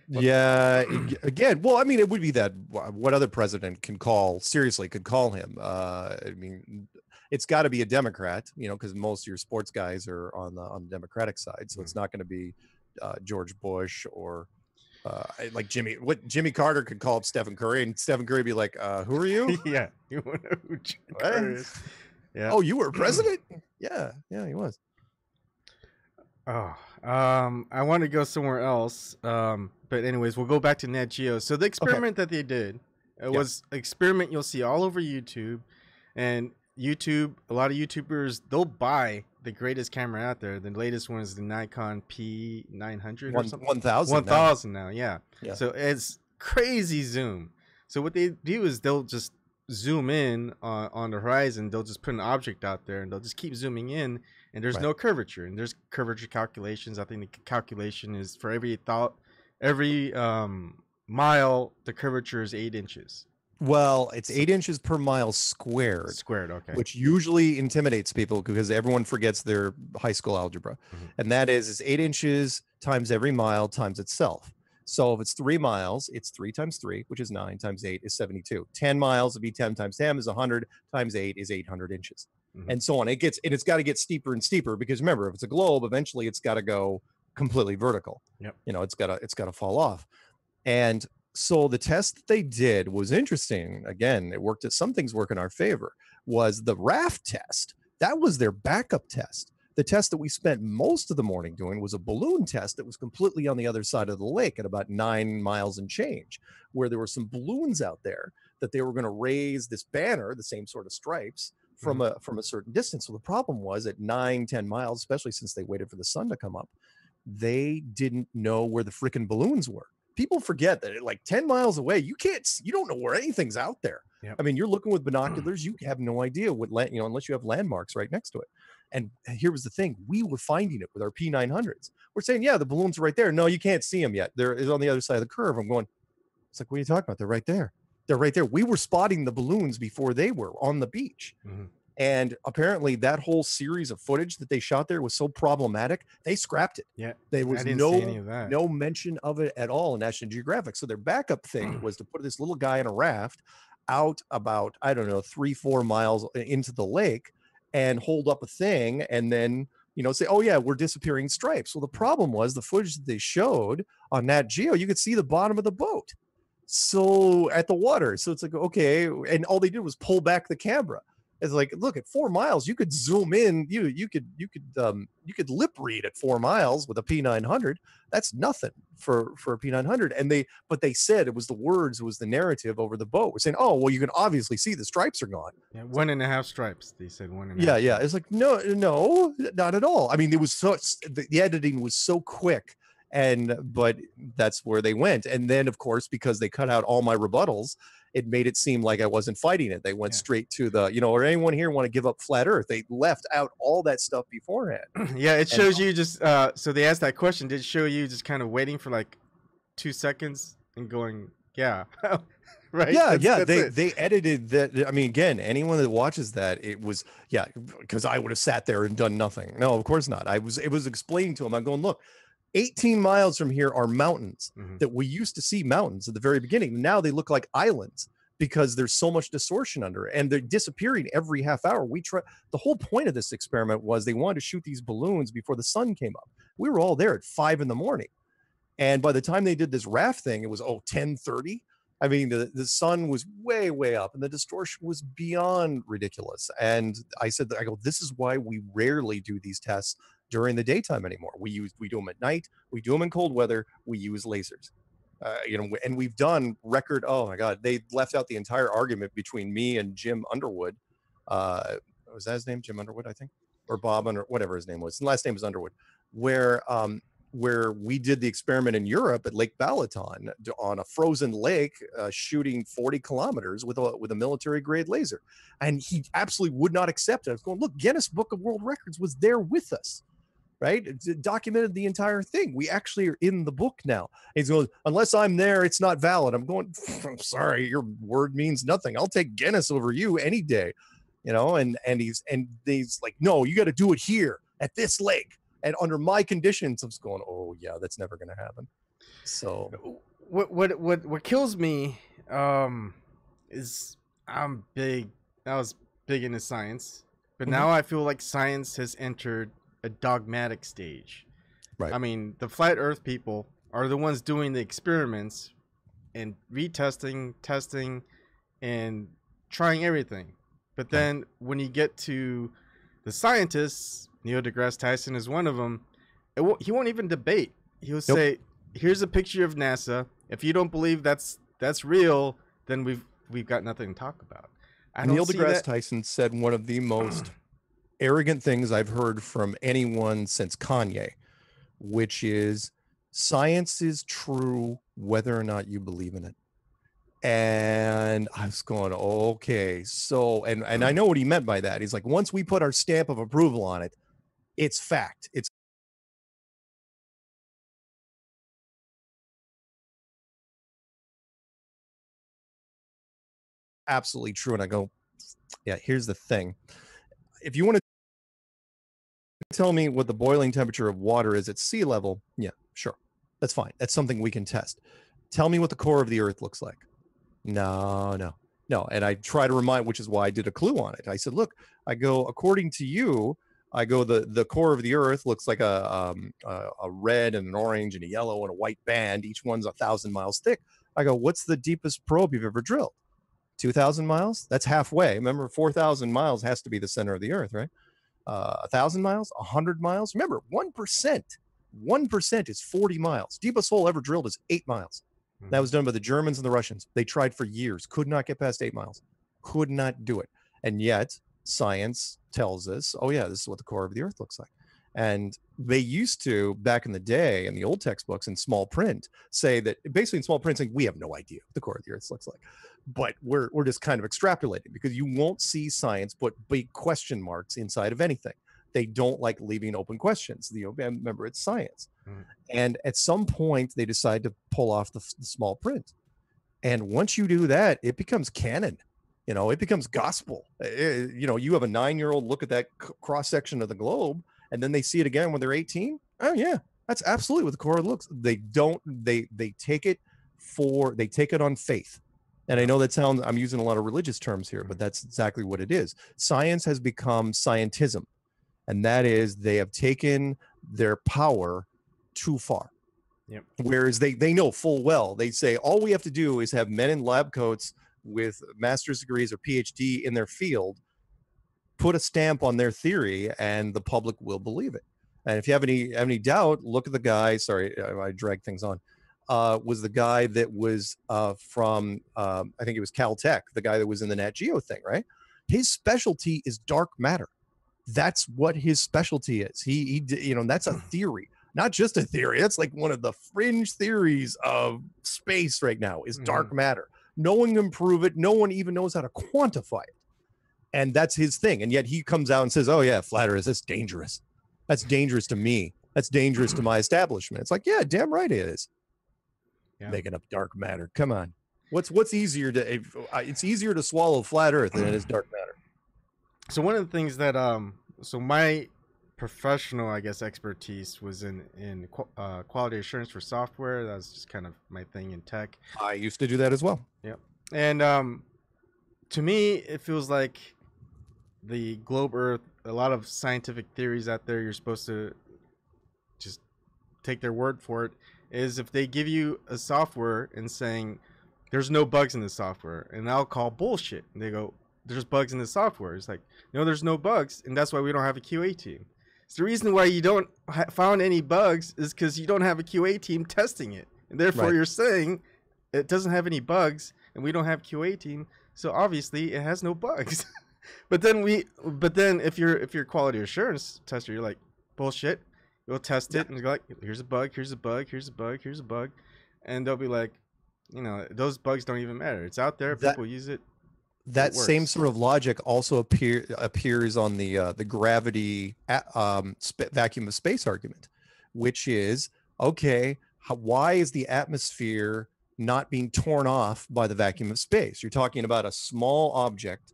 yeah, again, well, I mean, it would be that what other president could call him. I mean, it's got to be a Democrat, because most of your sports guys are on the Democratic side, so it's not going to be George Bush or like Jimmy Carter could call up Stephen Curry, and Stephen Curry would be like, who are you? Yeah, you want to know who Jimmy Carter is? Yeah. Oh, you were president? Yeah, he was. Oh, I want to go somewhere else. But anyways, we'll go back to Nat Geo. So the experiment that they did was an experiment you'll see all over YouTube, and YouTube. A lot of YouTubers, they'll buy the greatest camera out there. The latest one is the Nikon P900 or something. 1000 now. Yeah. So it's crazy zoom. So what they do is they'll just zoom in on the horizon. They'll just put an object out there and they'll just keep zooming in, and there's no curvature, and there's curvature calculations. I think the calculation is for every mile, the curvature is 8 inches. Well, it's 8 inches per mile squared. Okay. Which usually intimidates people because everyone forgets their high school algebra. And that is 8 inches times every mile times itself. So if it's 3 miles, it's 3 times 3, which is 9, times 8 is 72. 10 miles would be 10 times 10 is 100, times 8 is 800 inches. And so on. It's got to get steeper and steeper because remember, if it's a globe, eventually it's got to go completely vertical. Yep. It's got to fall off. And so the test that they did was interesting. Again, it worked. Some things work in our favor. Was the raft test. That was their backup test. The test that we spent most of the morning doing was a balloon test that was completely on the other side of the lake at about 9 miles and change, where there were some balloons out there that they were going to raise this banner, the same sort of stripes, from a certain distance. So the problem was at 9-10 miles, especially since they waited for the sun to come up, they didn't know where the freaking balloons were. People forget that at like 10 miles away, you don't know where anything's out there. Yep. I mean, you're looking with binoculars, you have no idea what unless you have landmarks right next to it. And here was the thing, we were finding it with our P900s. We're saying, yeah, the balloons are right there. No, you can't see them yet. They're on the other side of the curve. I'm going, it's like, what are you talking about? They're right there. They're right there. We were spotting the balloons before they were on the beach. And apparently that whole series of footage that they shot there was so problematic, they scrapped it. Yeah. There was no mention of it at all in National Geographic. So their backup thing was to put this little guy in a raft out about, 3-4 miles into the lake and hold up a thing and then, say, oh yeah, we're disappearing stripes. Well, the problem was the footage that they showed on Nat Geo, you could see the bottom of the boat. So at the water. So it's like, okay. And all they did was pull back the camera. It's like, look, at 4 miles, you could zoom in. You could lip read at 4 miles with a P900. That's nothing for a P900. But they said it was the words, it was the narrative over the boat. We're saying, oh, well, you can obviously see the stripes are gone. Yeah, 1.5 stripes. They said 1.5. Yeah. It's like, no, not at all. I mean, it was the editing was so quick. But that's where they went. And then, of course, because they cut out all my rebuttals, it made it seem like I wasn't fighting it. They went straight to the, or anyone here want to give up flat earth? They left out all that stuff beforehand. Yeah, it shows you just, so they asked that question. Did it show you just kind of waiting for like 2 seconds and going, yeah. Right? Yeah, they edited that. I mean, again, anyone that watches that, it was, because I would have sat there and done nothing. No, of course not. It was explaining to them. I'm going, look, 18 miles from here are mountains that we used to see mountains at the very beginning. Now they look like islands because there's so much distortion under it, and they're disappearing every half hour. The whole point of this experiment was they wanted to shoot these balloons before the sun came up. We were all there at 5 a.m. And by the time they did this raft thing, it was 10:30. I mean, the sun was way, way up and the distortion was beyond ridiculous. And I go, this is why we rarely do these tests during the daytime anymore. We do them at night. We do them in cold weather. We use lasers, and we've done record. Oh my God. They left out the entire argument between me and Jim Underwood. Was that his name? Jim Underwood, I think, or Bob or whatever his name was. His last name was Underwood, where we did the experiment in Europe at Lake Balaton on a frozen lake, shooting 40 kilometers with a military grade laser. And he absolutely would not accept it. I was going, look, Guinness Book of World Records was there with us. Right? It documented the entire thing. We actually are in the book now. He's going, unless I'm there, it's not valid. I'm going, I'm sorry, your word means nothing. I'll take Guinness over you any day. And he's like, no, you got to do it here. at this lake and under my conditions. I'm just going, oh yeah, that's never going to happen. So what kills me is I was big into science, but now I feel like science has entered a dogmatic stage. Right. I mean, the flat earth people are the ones doing the experiments and retesting, testing, and trying everything. But then when you get to the scientists, Neil deGrasse Tyson is one of them, he won't even debate. He'll say, here's a picture of NASA. If you don't believe that's real, then we've got nothing to talk about. Neil deGrasse Tyson said one of the most arrogant things I've heard from anyone since Kanye, which is science is true whether or not you believe in it. And I was going, okay, so, and I know what he meant by that. He's like, once we put our stamp of approval on it, it's fact. It's absolutely true. And I go, yeah, here's the thing. If you want to tell me what the boiling temperature of water is at sea level, yeah, sure. That's fine. That's something we can test. Tell me what the core of the earth looks like. No. And I try to remind, which is why I did a clue on it. I said, look, I go, according to you, I go, the core of the earth looks like a red and an orange and a yellow and a white band. Each one's 1,000 miles thick. I go, what's the deepest probe you've ever drilled? 2,000 miles? That's halfway. Remember, 4,000 miles has to be the center of the earth, right? 1,000 miles, 100 miles. Remember, 1% is 40 miles. Deepest hole ever drilled is 8 miles. That was done by the Germans and the Russians. They tried for years, could not get past 8 miles, could not do it. And yet science tells us, oh yeah, this is what the core of the earth looks like. And they used to, back in the day, in the old textbooks in small print, say that basically in small print, saying we have no idea what the core of the earth looks like. But we're just kind of extrapolating, because you won't see science put big question marks inside of anything. They don't like leaving open questions. Remember, it's science. And at some point, they decide to pull off the small print. And once you do that, it becomes canon. It becomes gospel. You have a 9-year-old look at that cross section of the globe, and then they see it again when they're 18. Oh yeah, that's absolutely what the core looks. They take it on faith. And I know that sounds, I'm using a lot of religious terms here, but that's exactly what it is. Science has become scientism. And that is, they have taken their power too far. Yep. Whereas they know full well, they say all we have to do is have men in lab coats with master's degrees or PhD in their field, put a stamp on their theory, and the public will believe it. And if you have any doubt, look at the guy. Sorry, I dragged things on. Was the guy that was from I think it was Caltech, the guy that was in the Nat Geo thing, right? His specialty is dark matter. That's what his specialty is. He that's a theory, not just a theory. That's like one of the fringe theories of space right now is dark matter. No one can prove it. No one even knows how to quantify it. And that's his thing. And yet he comes out and says, oh yeah, flat earth, that's dangerous. That's dangerous to me. That's dangerous to my establishment. It's like, yeah, damn right it is. Yeah. Making up dark matter. Come on. What's easier to, it's easier to swallow flat earth than it is dark matter. So one of the things that so my professional, I guess, expertise was in quality assurance for software. That was just kind of my thing in tech. I used to do that as well. Yeah. And to me, it feels like the globe Earth, a lot of scientific theories out there, you're supposed to just take their word for it, is if they give you a software and saying there's no bugs in the software, and I'll call bullshit. And they go, there's bugs in the software. It's like, no, there's no bugs, and that's why we don't have a QA team. It's the reason why you don't found any bugs is because you don't have a QA team testing it, and therefore you're saying it doesn't have any bugs, and we don't have QA team, so obviously it has no bugs. but then if you're quality assurance tester, you're like, bullshit. You'll test it and go like, here's a bug, here's a bug, here's a bug, here's a bug, and they'll be like, those bugs don't even matter. It's out there, people use it. That same sort of logic also appears on the gravity vacuum of space argument, which is, okay, why is the atmosphere not being torn off by the vacuum of space? You're talking about a small object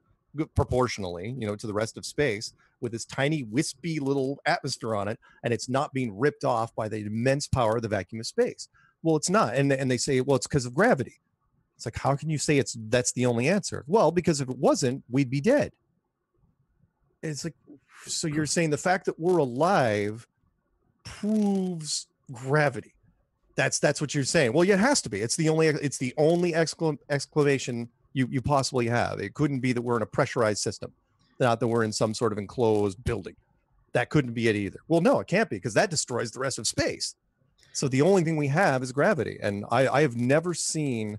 proportionally, to the rest of space. with this tiny wispy little atmosphere on it, and it's not being ripped off by the immense power of the vacuum of space. Well, it's not. And they say, well, it's because of gravity. It's like, how can you say that's the only answer? Well, because if it wasn't, we'd be dead. It's like, so you're saying the fact that we're alive proves gravity. That's what you're saying. Well, yeah, it has to be. It's the only exclamation you possibly have. It couldn't be that we're in a pressurized system, not that we're in some sort of enclosed building. That couldn't be it either. Well, no, it can't be, because that destroys the rest of space. So the only thing we have is gravity. And I have never seen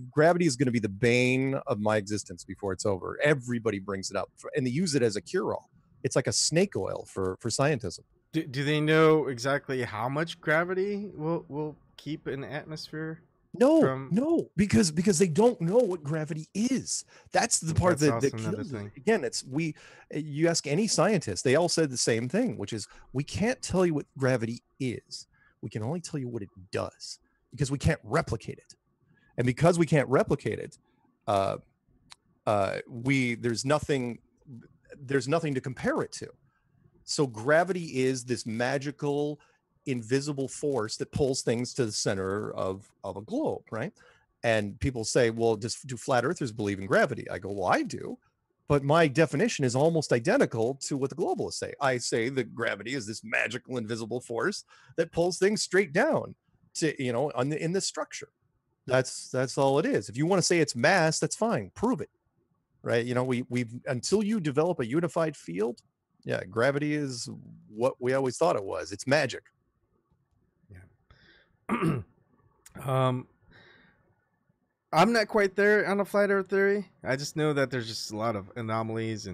gravity is going to be the bane of my existence before it's over. Everybody brings it up, and they use it as a cure-all. It's like a snake oil for scientism. Do they know exactly how much gravity will keep an atmosphere? No, because they don't know what gravity is. That's the part that kills it. Again, you ask any scientist, they all said the same thing, which is we can't tell you what gravity is. We can only tell you what it does, because we can't replicate it. And because we can't replicate it, there's nothing to compare it to. So gravity is this magical, invisible force that pulls things to the center of a globe, right? And people say, well, do flat earthers believe in gravity? I go, well, I do. But my definition is almost identical to what the globalists say. I say that gravity is this magical, invisible force that pulls things straight down to, in this structure. That's all it is. If you want to say it's mass, that's fine. Prove it, right? We've until you develop a unified field. Yeah, gravity is what we always thought it was. It's magic. Yeah. I'm not quite there on the flat earth theory. I just know that there's just a lot of anomalies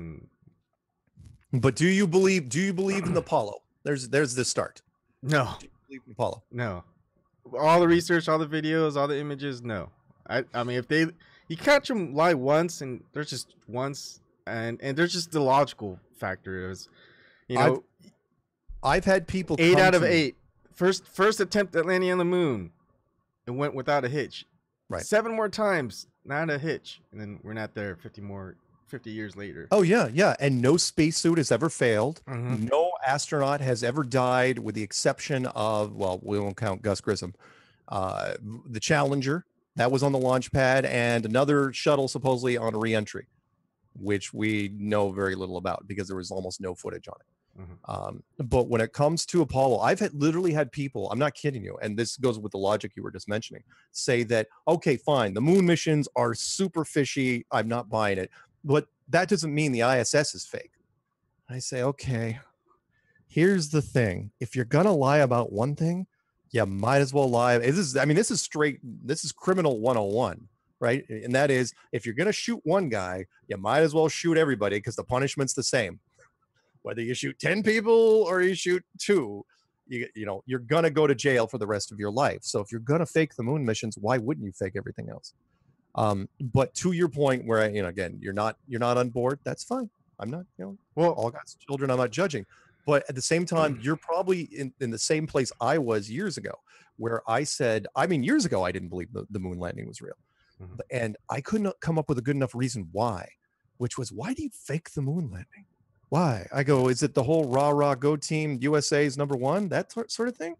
But do you believe in the Apollo? There's the start. No. Do you believe in Apollo? No. All the research, all the videos, all the images, no. I mean, if you catch them live once, and there's just once, and there's just the logical factor is, I've had people 8 out of 8 first attempt at landing on the moon, it went without a hitch. Right. 7 more times, not a hitch, and then we're not there 50 years later. Oh yeah, and no spacesuit has ever failed. Mm-hmm. No astronaut has ever died, with the exception of, well, we won't count Gus Grissom, the Challenger that was on the launch pad, and another shuttle supposedly on re-entry, which we know very little about because there was almost no footage on it. Mm-hmm. But when it comes to Apollo, I've literally had people, I'm not kidding you, and this goes with the logic you were just mentioning, say that, okay, fine, the moon missions are super fishy, I'm not buying it, but that doesn't mean the ISS is fake. I say, okay, here's the thing. If you're going to lie about one thing, you might as well lie. This is criminal 101, right? And that is, if you're going to shoot one guy, you might as well shoot everybody, because the punishment's the same. Whether you shoot 10 people or you shoot 2, you're going to go to jail for the rest of your life. So if you're going to fake the moon missions, why wouldn't you fake everything else? But to your point, where again, you're not on board, that's fine. I'm not, well, all God's children, I'm not judging. But at the same time, you're probably in the same place I was years ago, where I said, years ago, I didn't believe the moon landing was real. Mm-hmm. And I couldn't come up with a good enough reason why, which was, why do you fake the moon landing? Why? I go, is it the whole rah, go team, USA's #1, that sort of thing?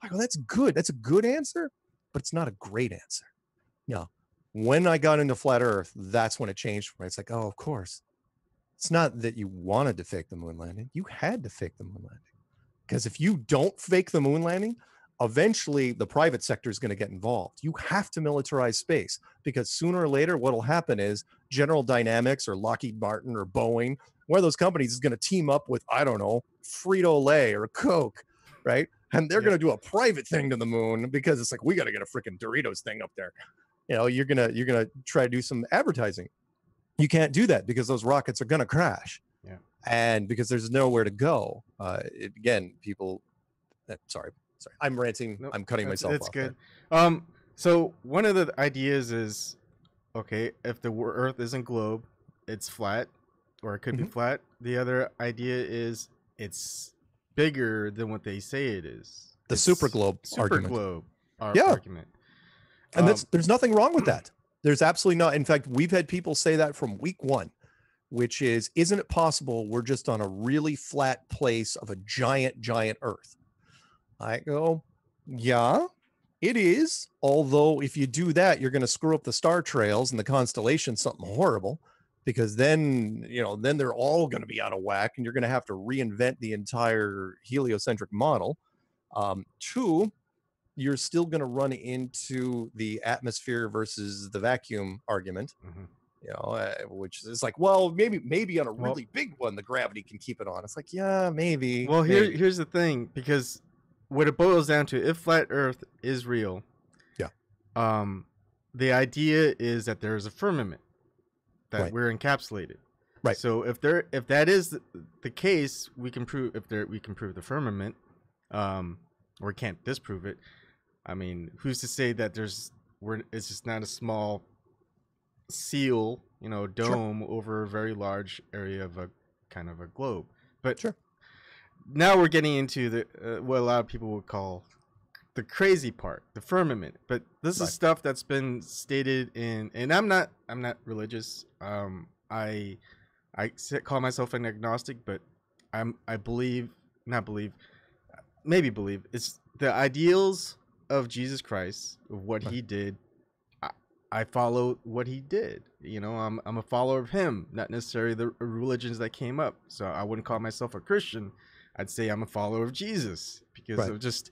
I go, that's good. That's a good answer, but it's not a great answer. No. When I got into flat earth, that's when it changed for me. It's like, oh, of course. It's not that you wanted to fake the moon landing. You had to fake the moon landing. Because if you don't fake the moon landing, eventually the private sector is going to get involved. You have to militarize space, because sooner or later, what will happen is General Dynamics or Lockheed Martin or Boeing, one of those companies is going to team up with, I don't know, Frito-Lay or Coke, right? And they're going to do a private thing to the moon, because it's like, we got to get a freaking Doritos thing up there. You're gonna try to do some advertising. You can't do that, because those rockets are gonna crash. Yeah. And because there's nowhere to go. Again, people. Sorry, I'm ranting. Nope, I'm cutting myself off. It's good. So one of the ideas is, okay, if the Earth isn't globe, it's flat, or it could be flat. The other idea is it's bigger than what they say it is. The super globe argument. And there's nothing wrong with that. There's absolutely not. In fact, we've had people say that from week 1. which is, isn't it possible we're just on a really flat place of a giant Earth? I go, yeah, it is. Although if you do that, you're going to screw up the star trails and the constellations, something horrible, because then, then they're all going to be out of whack and you're going to have to reinvent the entire heliocentric model. Two, you're still going to run into the atmosphere versus the vacuum argument. Which is like, well, maybe on a really big one, the gravity can keep it on. It's like, yeah, maybe. Well, here's the thing, because what it boils down to, if flat Earth is real, the idea is that there is a firmament that we're encapsulated. Right. So if that is the case, we can prove the firmament, or can't disprove it. I mean, who's to say that it's just not a small seal, dome over a very large area of a kind of a globe. But now we're getting into the what a lot of people would call the crazy part, the firmament. But this is stuff that's been stated in, and I'm not religious. I call myself an agnostic, but I believe it's the ideals of Jesus Christ, of what he did. I follow what he did. I'm a follower of him, not necessarily the religions that came up. So I wouldn't call myself a Christian. I'd say I'm a follower of Jesus, because of just,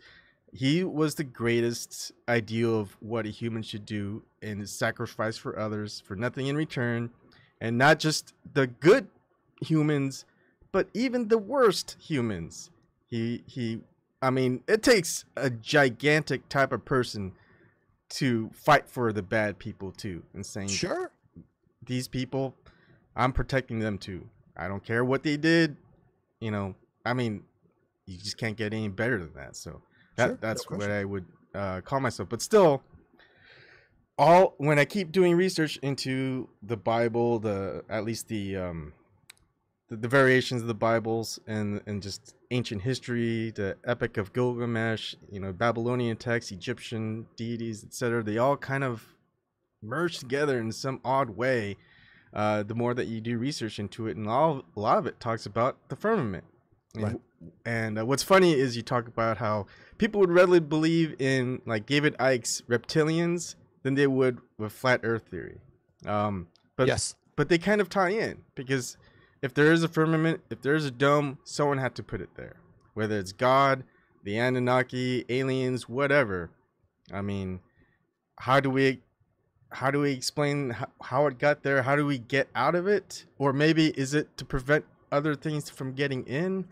he was the greatest ideal of what a human should do, and sacrifice for others for nothing in return. And not just the good humans, but even the worst humans. I mean, it takes a gigantic type of person to fight for the bad people too, and saying, these people, I'm protecting them too. I don't care what they did. I mean, you just can't get any better than that. So that's what I would call myself. But still, when I keep doing research into the Bible, at least the variations of the Bibles, and just ancient history, the Epic of Gilgamesh, Babylonian texts, Egyptian deities, etc., they all kind of merge together in some odd way. The more that you do research into it, and a lot of it talks about the firmament. And what's funny is you talk about how people would readily believe in, like, David Icke's reptilians than they would with flat Earth theory. But they kind of tie in, because if there is a firmament, if there is a dome, someone had to put it there. Whether it's God, the Anunnaki, aliens, whatever. I mean, how do we explain how it got there? How do we get out of it? Or maybe is it to prevent other things from getting in?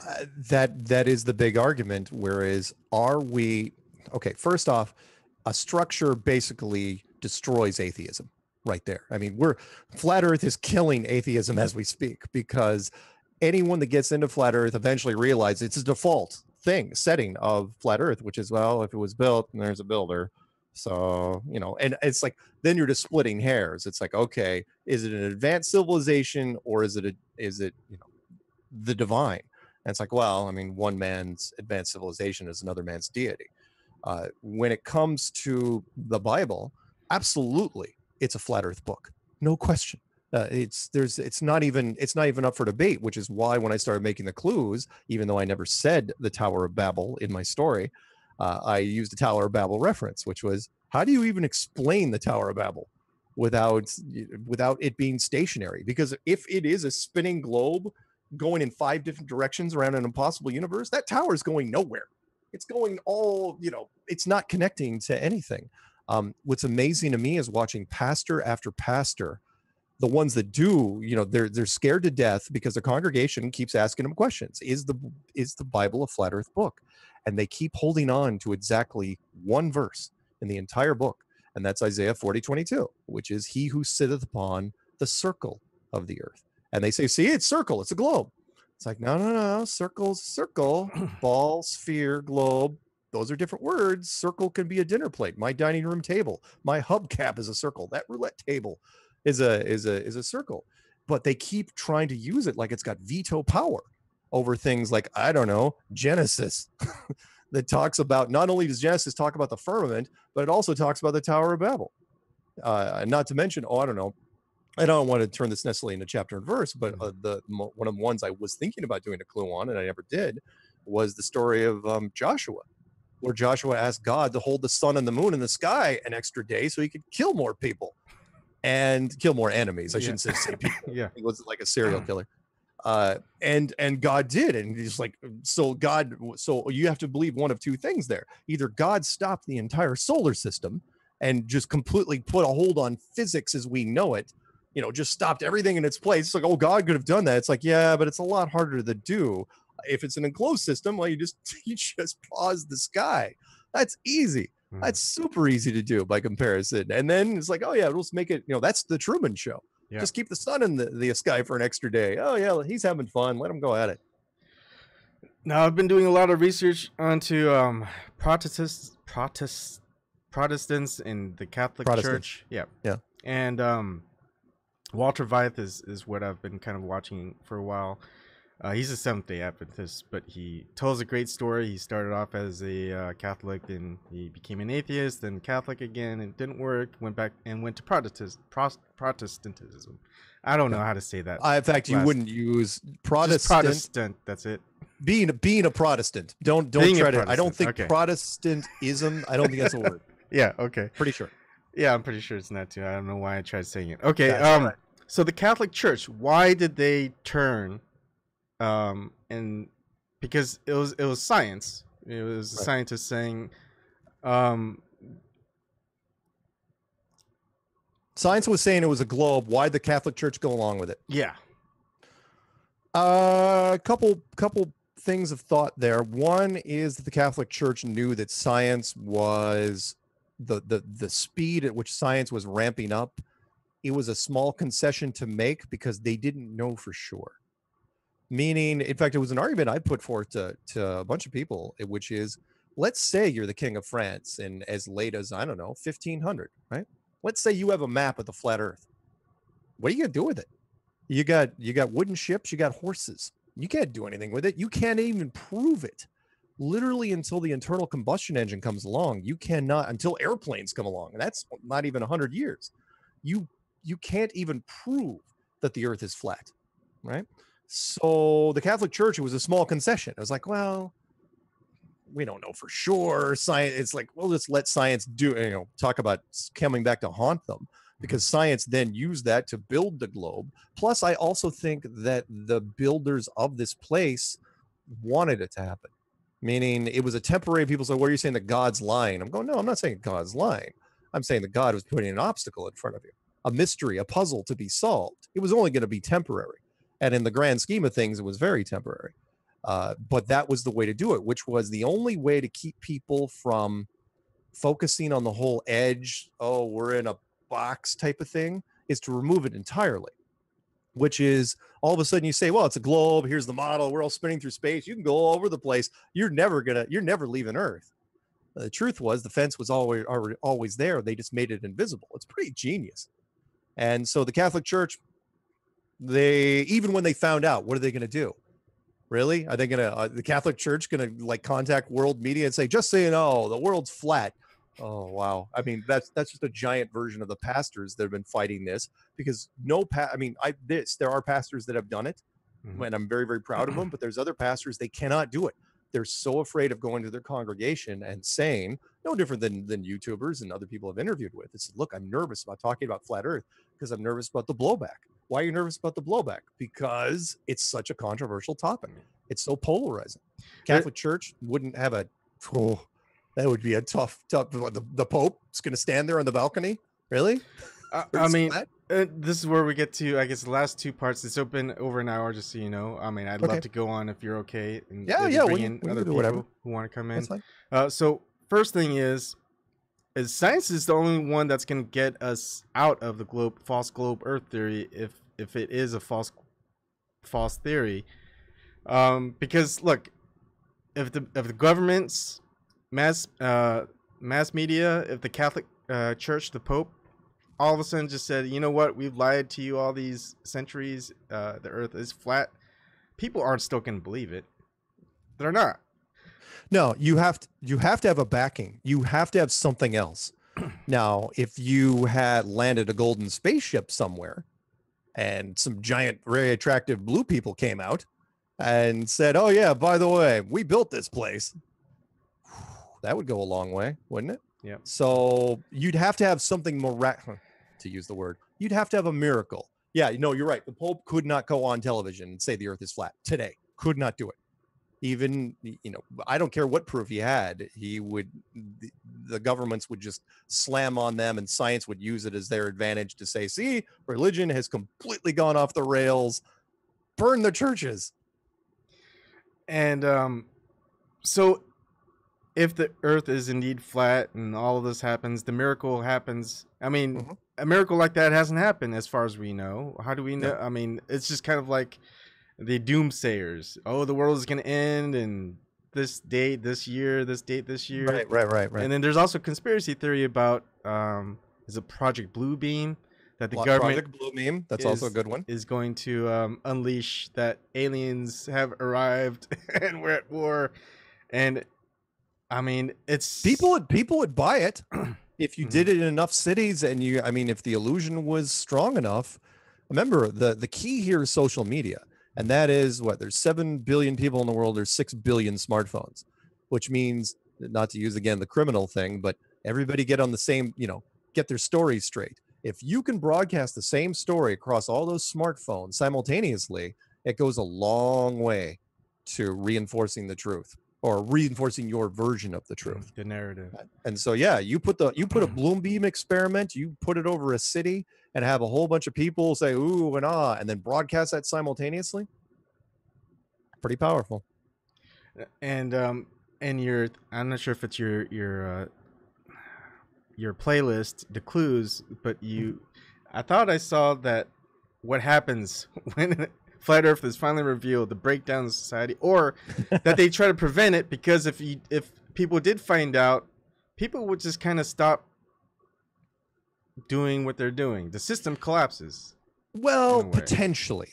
That is the big argument. Whereas, first off, a structure basically destroys atheism. Right there. I mean, flat Earth is killing atheism as we speak, because anyone that gets into flat Earth eventually realizes it's a default setting of flat Earth, which is, well, if it was built, and there's a builder. So, and it's like, then you're just splitting hairs. It's like, okay, is it an advanced civilization, or is it the divine? And it's like, well, I mean, one man's advanced civilization is another man's deity. When it comes to the Bible, absolutely, it's a flat Earth book, no question. It's not even up for debate, which is why when I started making the clues, even though I never said the Tower of Babel in my story, I used the Tower of Babel reference, which was, how do you even explain the Tower of Babel without it being stationary? Because if it is a spinning globe going in 5 different directions around an impossible universe, that tower is going nowhere. It's going all, it's not connecting to anything. What's amazing to me is watching pastor after pastor, the ones that do, they're scared to death because the congregation keeps asking them questions. Is the Bible a flat Earth book? And they keep holding on to exactly one verse in the entire book. And that's Isaiah 40:22, which is, he who sitteth upon the circle of the earth. And they say, see, it's circle, it's a globe. It's like, no, circle's circle, ball, sphere, globe. Those are different words. Circle can be a dinner plate. My dining room table, my hubcap is a circle. That roulette table is a circle. But they keep trying to use it like it's got veto power over things like, I don't know, Genesis, that talks about, not only does Genesis talk about the firmament, but it also talks about the Tower of Babel. Not to mention, I don't know, I don't want to turn this necessarily into chapter and verse, but one of the ones I was thinking about doing a clue on, and I never did, was the story of Joshua, where Joshua asked God to hold the sun and the moon in the sky an extra day so he could kill more people and kill more enemies. I shouldn't say people. Yeah. He was like a serial killer. And God did, and he's like, so you have to believe one of two things there. Either God stopped the entire solar system and just completely put a hold on physics as we know it, just stopped everything in its place. It's like, oh, God could have done that. It's like, yeah, but it's a lot harder to do. If it's an enclosed system, well, you just pause the sky. That's easy. That's super easy to do by comparison. And then it's like, oh yeah, let's make it, that's the Truman Show. Yeah. Just keep the sun in the sky for an extra day. Oh yeah, he's having fun. Let him go at it. Now I've been doing a lot of research onto Protestants in the Catholic Church. Yeah. Yeah. And Walter Veith is what I've been kind of watching for a while. He's a Seventh-day Adventist, but he tells a great story. He started off as a Catholic, then he became an atheist, then Catholic again, and it didn't work. Went back and went to Protestantism. I don't know how to say that. In fact, you wouldn't use Protestant. Just Protestant. That's it. Being a Protestant. Don't try to. I don't think Protestantism. I don't think that's a word. Yeah. Okay. Pretty sure. Yeah, I'm pretty sure it's not too. I don't know why I tried saying it. Okay. Right. So the Catholic Church. Why did they turn? And because it was science. It was a scientist saying, science was saying it was a globe. Why'd the Catholic Church go along with it? Yeah. A couple things of thought there. One is that the Catholic Church knew that science was the speed at which science was ramping up. It was a small concession to make because they didn't know for sure. Meaning, in fact, it was an argument I put forth to a bunch of people, which is, let's say you're the king of France and as late as, I don't know, 1500, right? Let's say you have a map of the flat earth. What are you going to do with it? You got wooden ships, you got horses. You can't do anything with it. You can't even prove it. Literally until the internal combustion engine comes along, you cannot, until airplanes come along, and that's not even 100 years. You can't even prove that the earth is flat, right? So the Catholic Church, it was a small concession. It was like, well, we don't know for sure. Science, it's like, well, let's let science do, talk about coming back to haunt them, because science then used that to build the globe. Plus, I also think that the builders of this place wanted it to happen. Meaning it was a temporary, people say, well, are you saying that God's lying? I'm going, no, I'm not saying God's lying. I'm saying that God was putting an obstacle in front of you, a mystery, a puzzle to be solved. It was only going to be temporary. And in the grand scheme of things, it was very temporary. But that was the way to do it, which was the only way to keep people from focusing on the whole edge, oh, we're in a box type of thing, is to remove it entirely. Which is, all of a sudden you say, well, it's a globe, here's the model, we're all spinning through space, you can go all over the place, you're never leaving Earth. The truth was, the fence was always there, they just made it invisible. It's pretty genius. And so the Catholic Church, even when they found out, what are they going to do? Really? Are they going to, the Catholic Church going to like contact world media and say, just so you know, the world's flat? Oh, wow. I mean, that's just a giant version of the pastors that have been fighting this, because there are pastors that have done it, and I'm very, very proud of them, but there's other pastors, they cannot do it. They're so afraid of going to their congregation and saying, no different than YouTubers and other people I've interviewed with. It's, look, I'm nervous about talking about flat earth because I'm nervous about the blowback. Why are you nervous about the blowback? Because it's such a controversial topic. It's so polarizing. Catholic Church wouldn't have that would be a tough. The Pope is going to stand there on the balcony. Really? I mean, this is where we get to, I guess, the last two parts. It's open over an hour, just so you know. I mean, I'd love to go on if you're okay. And bring in other people who want to come in. So first thing is science is the only one that's going to get us out of the false globe Earth theory, if it is a false theory. Because look, if the government's mass media, if the Catholic Church, the Pope, all of a sudden just said, you know what, we've lied to you all these centuries, the Earth is flat, people aren't still going to believe it. They're not. No, you have to have a backing. You have to have something else. Now, if you had landed a golden spaceship somewhere, and some giant, very attractive blue people came out and said, "Oh yeah, by the way, we built this place." That would go a long way, wouldn't it? Yeah. So you'd have to have something to use the word. You'd have to have a miracle. Yeah, no, you're right. The Pope could not go on television and say the Earth is flat today. Could not do it. Even, I don't care what proof he had. He would, the governments would just slam on them, and science would use it as their advantage to say, "See, religion has completely gone off the rails. Burn the churches." And so if the Earth is indeed flat and all of this happens, the miracle happens. I mean, a miracle like that hasn't happened as far as we know. How do we know? Yeah. I mean, it's just kind of like the doomsayers. Oh, the world is going to end and this date this year, this date this year. Right. And then there's also conspiracy theory about is it Project Bluebeam? That the government Project Bluebeam, that's also a good one, is going to unleash that aliens have arrived and we're at war. And I mean, it's people would buy it if you did it in enough cities, and if the illusion was strong enough. Remember, the key here is social media, and that is what, there's 7 billion people in the world, there's 6 billion smartphones, which means, not to use again the criminal thing, but everybody get on the same, get their stories straight. If you can broadcast the same story across all those smartphones simultaneously, it goes a long way to reinforcing the truth, or reinforcing your version of the truth, the narrative. And so, yeah, you put a Bloombeam experiment, you put it over a city and have a whole bunch of people say ooh and ah, and then broadcast that simultaneously. Pretty powerful. And your, I'm not sure if it's your playlist, the clues, but I thought I saw that what happens when Flat Earth is finally revealed, the breakdown of society, or that they try to prevent it, because if people did find out, people would just kind of stop doing what they're doing. The system collapses. Well, potentially.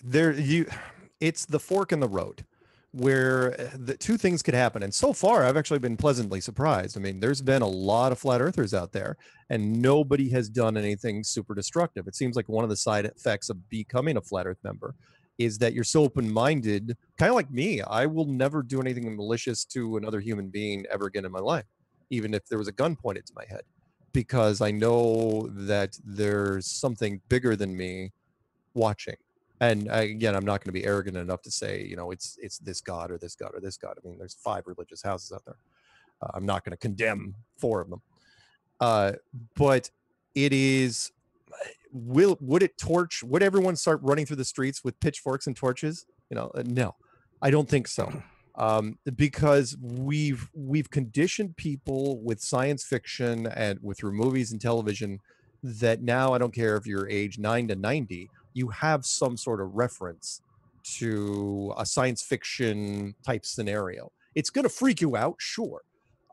It's the fork in the road where the two things could happen. And so far, I've actually been pleasantly surprised. I mean, there's been a lot of flat earthers out there, and nobody has done anything super destructive. It seems like one of the side effects of becoming a flat earth member is that you're so open-minded, kind of like me. I will never do anything malicious to another human being ever again in my life, even if there was a gun pointed to my head, because I know that there's something bigger than me watching. And again, I'm not going to be arrogant enough to say, it's this God or this God or this God. I mean, there's 5 religious houses out there. I'm not going to condemn 4 of them. But it is, would everyone start running through the streets with pitchforks and torches? No, I don't think so. Because we've conditioned people with science fiction and through movies and television that now, I don't care if you're age 9 to 90, you have some sort of reference to a science fiction type scenario. It's going to freak you out, sure.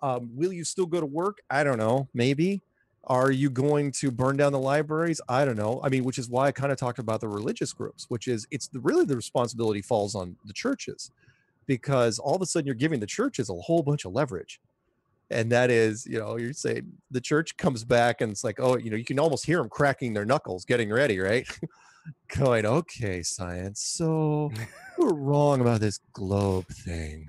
Will you still go to work? I don't know, maybe. Are you going to burn down the libraries? I don't know. I mean, which is why I kind of talked about the religious groups, which is really the responsibility falls on the churches, because all of a sudden you're giving the churches a whole bunch of leverage. And that is, you're saying the church comes back and it's like, oh, you can almost hear them cracking their knuckles, getting ready, right? Going, okay, science, so we're wrong about this globe thing.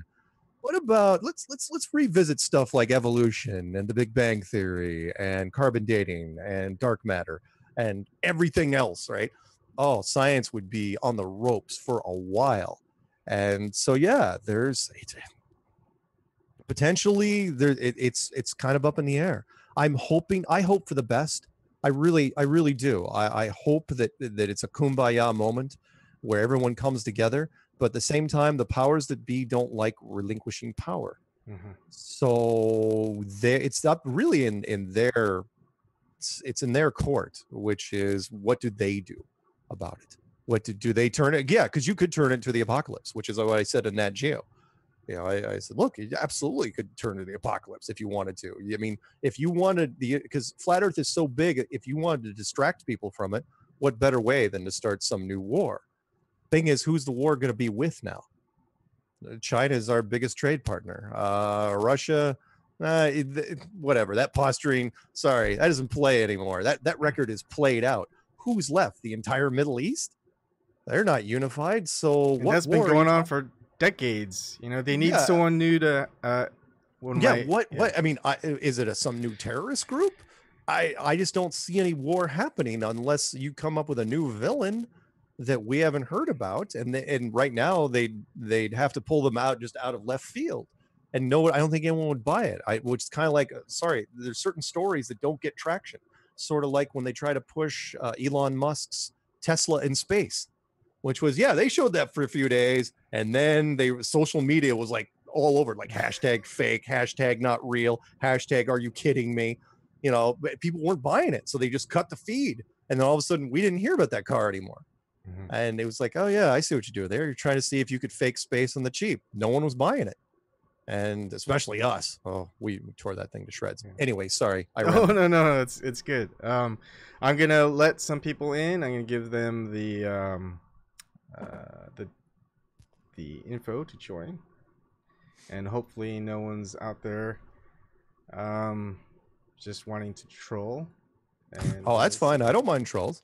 What about let's revisit stuff like evolution and the Big Bang Theory and carbon dating and dark matter and everything else, right? Oh, science would be on the ropes for a while. And so, yeah, potentially it's kind of up in the air. I hope for the best. I really do. I hope that it's a kumbaya moment where everyone comes together, but at the same time, the powers that be don't like relinquishing power. Mm-hmm. So it's not really in their court, which is, what do they do about it? What do they turn it? Yeah, because you could turn it to the apocalypse, which is what I said in Nat Geo. I said, look, you absolutely could turn to the apocalypse if you wanted to. I mean, if you wanted because flat Earth is so big, if you wanted to distract people from it, what better way than to start some new war? Thing is, who's the war going to be with now? China is our biggest trade partner. Russia, whatever. That posturing, sorry, that doesn't play anymore. That record is played out. Who's left? The entire Middle East? They're not unified. So And what that's been war are going you on for decades. You know, they need Yeah. someone new to. What? I mean, is it some new terrorist group? I just don't see any war happening unless you come up with a new villain that we haven't heard about. And right now they'd have to pull them out just out of left field. And no, I don't think anyone would buy it. Which is kind of like, sorry, there's certain stories that don't get traction. Sort of like when they try to push Elon Musk's Tesla in space, which was, yeah, they showed that for a few days, and then social media was like all over, like hashtag fake, hashtag not real, hashtag are you kidding me? You know, but people weren't buying it, so they just cut the feed, and then all of a sudden we didn't hear about that car anymore. And it was like, oh yeah, I see what you do there. You're trying to see if you could fake space on the cheap. No one was buying it, and especially us. Oh, we tore that thing to shreds. Anyway, sorry. No, it's good. I'm gonna let some people in. I'm gonna give them the info to join, and hopefully no one's out there just wanting to troll. And oh, that's fine. I don't mind trolls.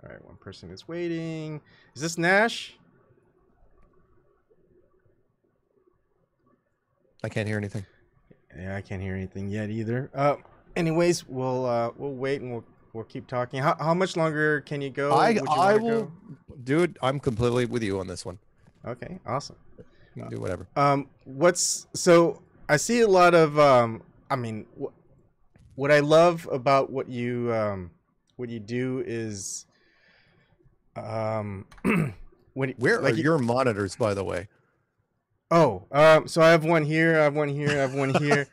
All right, one person is waiting. Is this Nash? I can't hear anything. Yeah, I can't hear anything yet either. Anyways, we'll wait and we'll keep talking. How much longer can you go? I will, dude. I'm completely with you on this one. Okay, awesome. You can do whatever. So I see a lot of I mean, what I love about what you do is where are your monitors, by the way? Oh, so I have one here, I have one here, I have one here.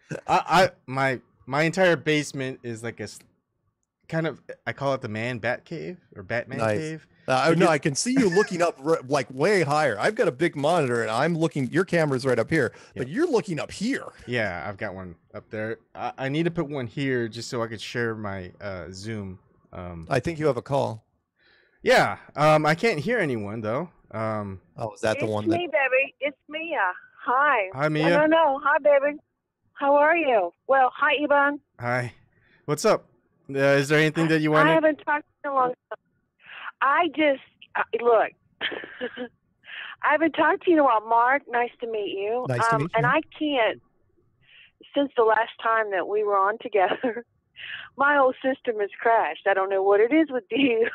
My entire basement is like a kind of, I call it the Bat Cave or Batman Cave. No, I can see you looking up like way higher. I've got a big monitor and I'm looking, your camera's right up here, but you're looking up here. Yeah, I've got one up there. I need to put one here just so I could share my Zoom. I think you have a call. Yeah, I can't hear anyone though. Oh, is that the one? It's me, baby. It's Mia. Hi. Hi, Mia. No. Hi, baby. How are you? Well, hi, Ebon. Hi. What's up? Is there anything that you want? I haven't talked to you in a long time. I just look. I haven't talked to you in a while, Mark. Nice to meet you. Nice to meet you. And I can't. Since the last time that we were on together, my whole system has crashed. I don't know what it is with you.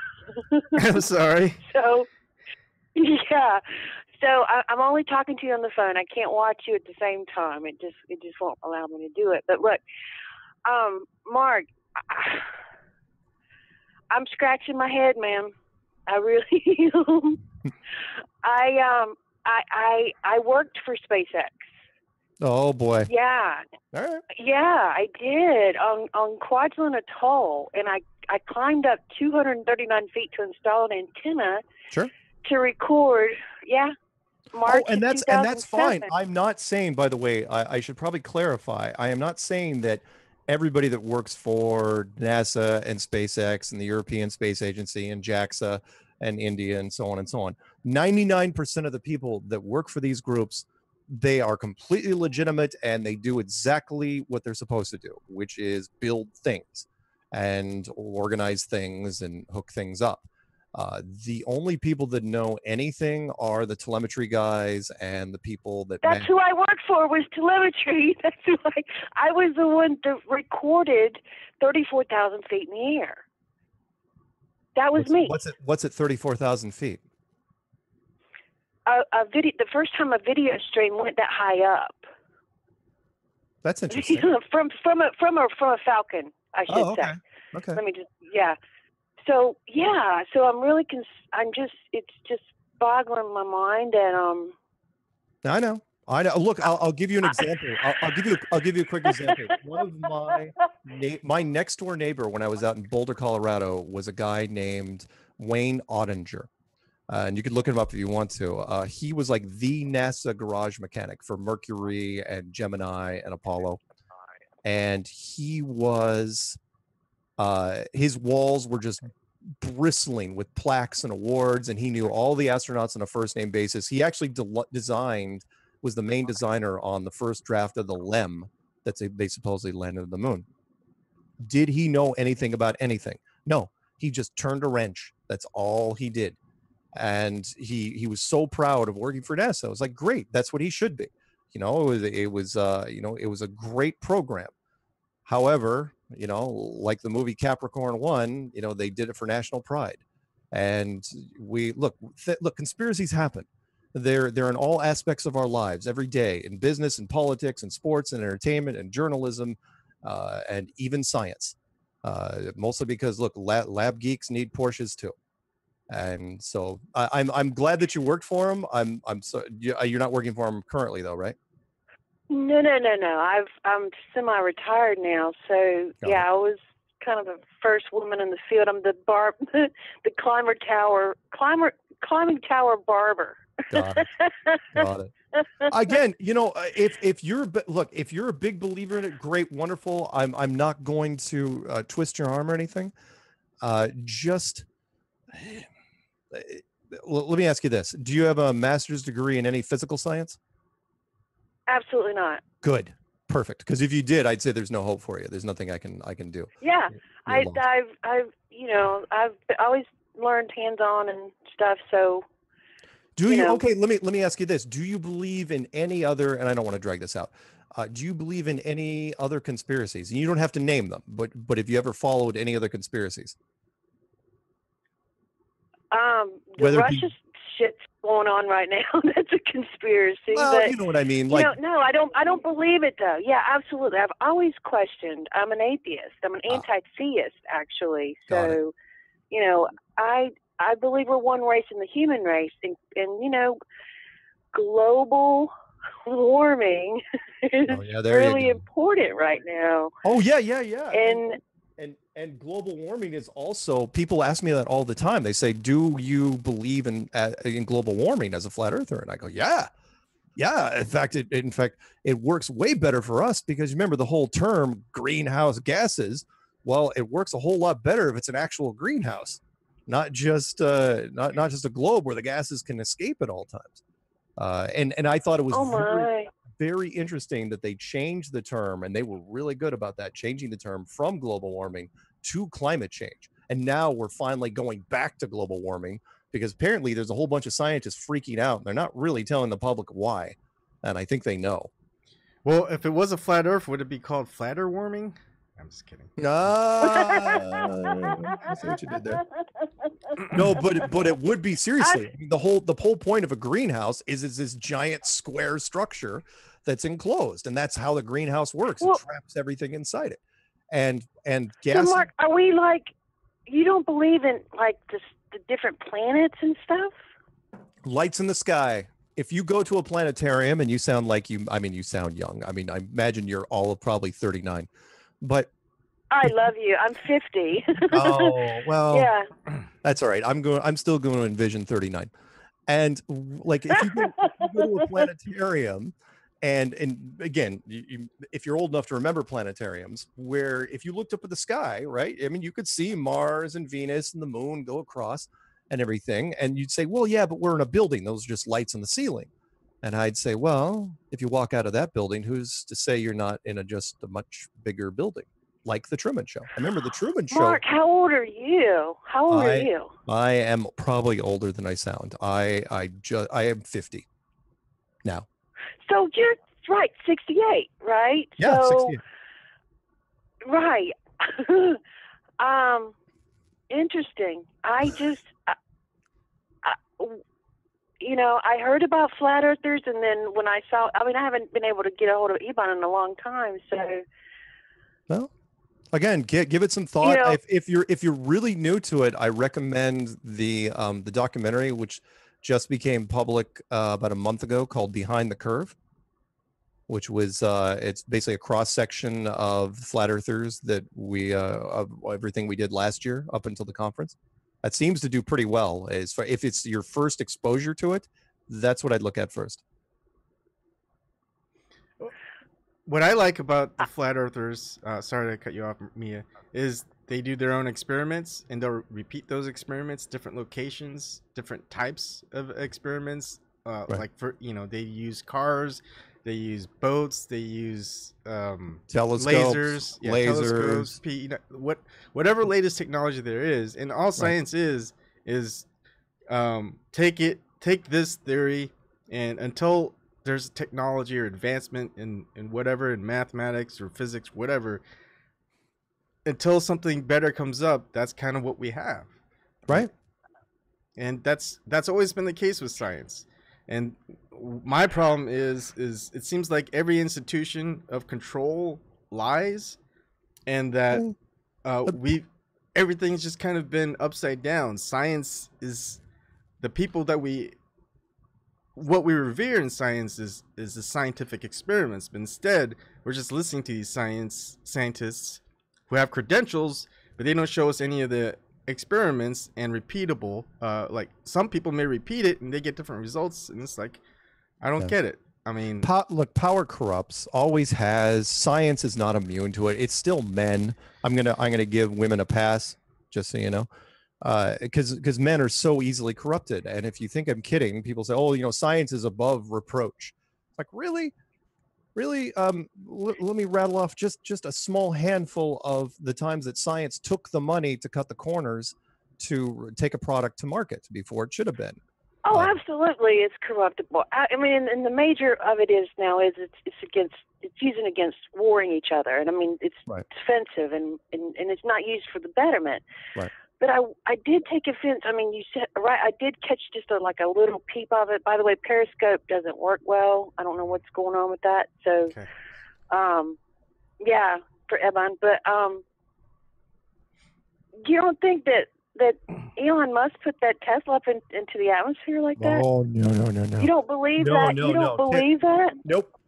I'm sorry. So, yeah. So I'm only talking to you on the phone. I can't watch you at the same time. It just won't allow me to do it. But look, Mark, I'm scratching my head, man. I really am. I worked for SpaceX. Oh boy. Yeah. All right. Yeah, I did on Kwajalein Atoll, and I climbed up 239 feet to install an antenna. Sure. To record. Yeah. March and that's 2007. and that's fine. I'm not saying, by the way, I should probably clarify. I am not saying that everybody that works for NASA and SpaceX and the European Space Agency and JAXA and India and so on and so on. 99% of the people that work for these groups, they are completely legitimate and they do exactly what they're supposed to do, which is build things and organize things and hook things up. The only people that know anything are the telemetry guys and the people that... That's who I worked for, was telemetry. That's who I was the one that recorded 34,000 feet in the air. That was me. What's at 34,000 feet? The first time a video stream went that high up. That's interesting. from a Falcon, I should say. Okay. Let me just, yeah. So yeah, so I'm really it's just boggling my mind, and I know. Look, I'll give you an example. I'll give you a quick example. One of my next door neighbor when I was out in Boulder, Colorado, was a guy named Wayne Ottinger, and you could look him up if you want to. He was like the NASA garage mechanic for Mercury and Gemini and Apollo, and he was. His walls were just bristling with plaques and awards, and he knew all the astronauts on a first name basis. He actually was the main designer on the first draft of the LEM that they supposedly landed on the moon. Did he know anything about anything? No, he just turned a wrench. That's all he did. and he was so proud of working for NASA. I was like, great, that's what he should be. You know, it was it was a great program. However, you know, like the movie Capricorn 1, you know, they did it for national pride. And we look, conspiracies happen. They're in all aspects of our lives every day, in business and politics and sports and entertainment and journalism, and even science. Mostly because look, lab geeks need Porsches too. And so I'm glad that you worked for him. I'm so you're not working for him currently though, right? No. I'm semi-retired now, so yeah, I was kind of the first woman in the field. I'm the the climbing tower barber. Got it. Again, you know, if you're if you're a big believer in it, great, wonderful. I'm not going to twist your arm or anything. Just let me ask you this: do you have a master's degree in any physical science? Absolutely not. Good, perfect. Because if you did, I'd say there's no hope for you. There's nothing I can do. Yeah, I've always learned hands-on and stuff. So, do you? Okay, let me ask you this: do you believe in any other? And I don't want to drag this out. Do you believe in any other conspiracies? And you don't have to name them, but if you ever followed any other conspiracies? The Russia shit's going on right now. That's a conspiracy. Well, but, you know what I mean. Like, no, I don't believe it though. Yeah, absolutely. I've always questioned. I'm an atheist. I'm an anti-theist, actually. So, you know, I believe we're one race in the human race, and you know, global warming is really important right now. Oh yeah. And global warming is also, people ask me that all the time. They say, do you believe in global warming as a flat earther? And I go, yeah. In fact, it works way better for us, because remember the whole term greenhouse gases. Well, it works a whole lot better if it's an actual greenhouse, not just not just a globe where the gases can escape at all times. And I thought it was very interesting that they changed the term, and they were really good about that, changing the term from global warming to climate change. And now we're finally going back to global warming, because apparently there's a whole bunch of scientists freaking out, and they're not really telling the public why. And I think they know. Well, if it was a flat Earth, would it be called flatter warming? I'm just kidding. I see what you did there. No, but it would be, seriously. The whole point of a greenhouse is this giant square structure that's enclosed, and that's how the greenhouse works. It traps everything inside it. And gas. So Mark, are we like, you don't believe in like the different planets and stuff? Lights in the sky. If you go to a planetarium, and you sound like you sound young. I mean, I imagine you're all of probably 39. But I love you. I'm 50. Oh, well, yeah. That's all right. I'm still going to envision 39. And like, if you go to a planetarium, and again, if you're old enough to remember planetariums, where if you looked up at the sky, right? I mean, you could see Mars and Venus and the moon go across and everything. And you'd say, well, yeah, but we're in a building. Those are just lights in the ceiling. And I'd say, well, if you walk out of that building, who's to say you're not in just a much bigger building, like the Truman Show? I remember the Truman Show. Mark, how old are you? How old are you? I am probably older than I sound. I am 50 now. So you're right, 68, right? Yeah, so, 68. Right. Interesting. I just, you know, I heard about flat earthers, and then when I saw, I mean, I haven't been able to get a hold of Ebon in a long time, so. Well, again, give it some thought. You know, if you're really new to it, I recommend the documentary, which just became public about a month ago, called Behind the Curve, which was it's basically a cross section of flat earthers that of everything we did last year up until the conference. That seems to do pretty well. As far, if it's your first exposure to it, that's what I'd look at first. What I like about the flat earthers, sorry to cut you off, Mia, is they do their own experiments, and they'll repeat those experiments, different locations, different types of experiments. Right. Like for, you know, they use cars, they use boats, they use telescopes, telescopes, whatever latest technology there is. And all science is take this theory, and until there's technology or advancement in whatever, in mathematics or physics, whatever, until something better comes up, that's kind of what we have, Right. and that's always been the case with science. And my problem is it seems like every institution of control lies, and that everything's just kind of been upside down. Science is the people that what we revere in science is the scientific experiments, but instead we're just listening to these scientists who have credentials, but they don't show us any of the experiments and repeatable. Like some people may repeat it and they get different results, and it's like, I don't get it. I mean, look, power corrupts, always has. Science is not immune to it. It's still men. I'm gonna give women a pass, just so you know, because men are so easily corrupted. And if you think I'm kidding, people say, oh, science is above reproach. Like, really? Let me rattle off just a small handful of the times that science took the money to cut the corners to take a product to market before it should have been. Oh, absolutely, it's corruptible. I mean, and the major of it is now is it's using against warring each other, and I mean it's defensive, and it's not used for the betterment. Right. But I did take offense. I mean, you said right. I did catch just a little peep of it. By the way, Periscope doesn't work well. I don't know what's going on with that. So, okay. Yeah, for Ebon. But you don't think that Elon Musk put that Tesla up into the atmosphere like that? Oh, no. You don't believe that? You don't believe that?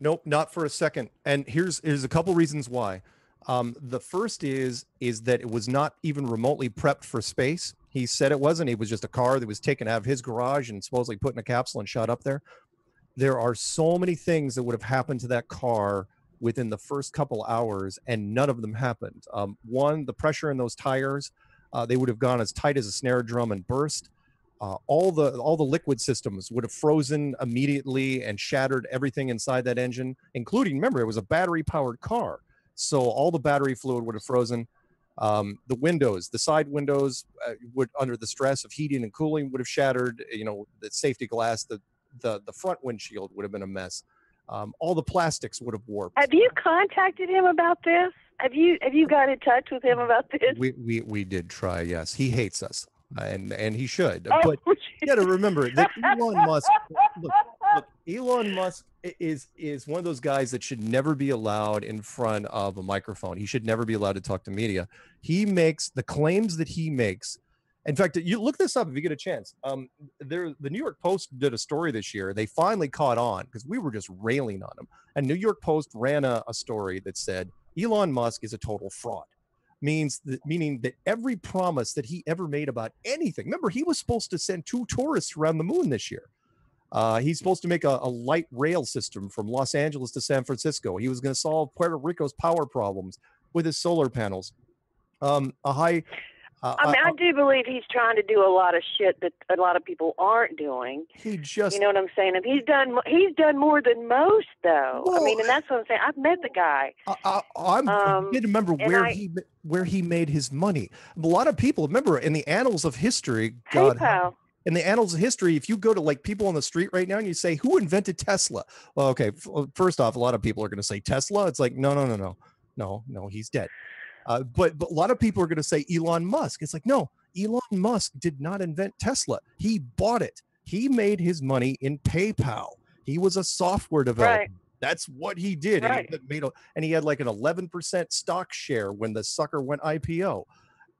Nope, not for a second. And here's a couple reasons why. The first is that it was not even remotely prepped for space. He said it wasn't. It was just a car that was taken out of his garage and supposedly put in a capsule and shot up there. There are so many things that would have happened to that car within the first couple hours, and none of them happened. One, the pressure in those tires, they would have gone as tight as a snare drum and burst. All the liquid systems would have frozen immediately and shattered everything inside that engine, including, remember, it was a battery powered car. So all the battery fluid would have frozen. The windows, the side windows would, under the stress of heating and cooling, would have shattered. The safety glass, the front windshield would have been a mess. All the plastics would have warped. Have you contacted him about this? Have you got in touch with him about this? We did try. Yes, he hates us, and he should. Oh, but you got to remember that Elon Musk. Look, Elon Musk is one of those guys that should never be allowed in front of a microphone. He should never be allowed to talk to media. He makes the claims that he makes. In fact, you look this up if you get a chance. The New York Post did a story this year. They finally caught on because we were just railing on him. And New York Post ran a story that said Elon Musk is a total fraud. Meaning that every promise that he ever made about anything. Remember, he was supposed to send 2 tourists around the moon this year. He's supposed to make a light rail system from Los Angeles to San Francisco. He was going to solve Puerto Rico's power problems with his solar panels. I do believe he's trying to do a lot of shit that a lot of people aren't doing. He just, you know what I'm saying? And he's done more than most, though. Well, I mean, and that's what I'm saying. I've met the guy. I didn't remember where he made his money. A lot of people remember in the annals of history. PayPal. In the annals of history, if you go to like people on the street right now and you say, who invented Tesla? Well, okay, first off, a lot of people are going to say Tesla. It's like, no, he's dead. But a lot of people are going to say Elon Musk. It's like, no, Elon Musk did not invent Tesla. He bought it. He made his money in PayPal. He was a software developer. Right. That's what he did. Right. And he had like an 11% stock share when the sucker went IPO.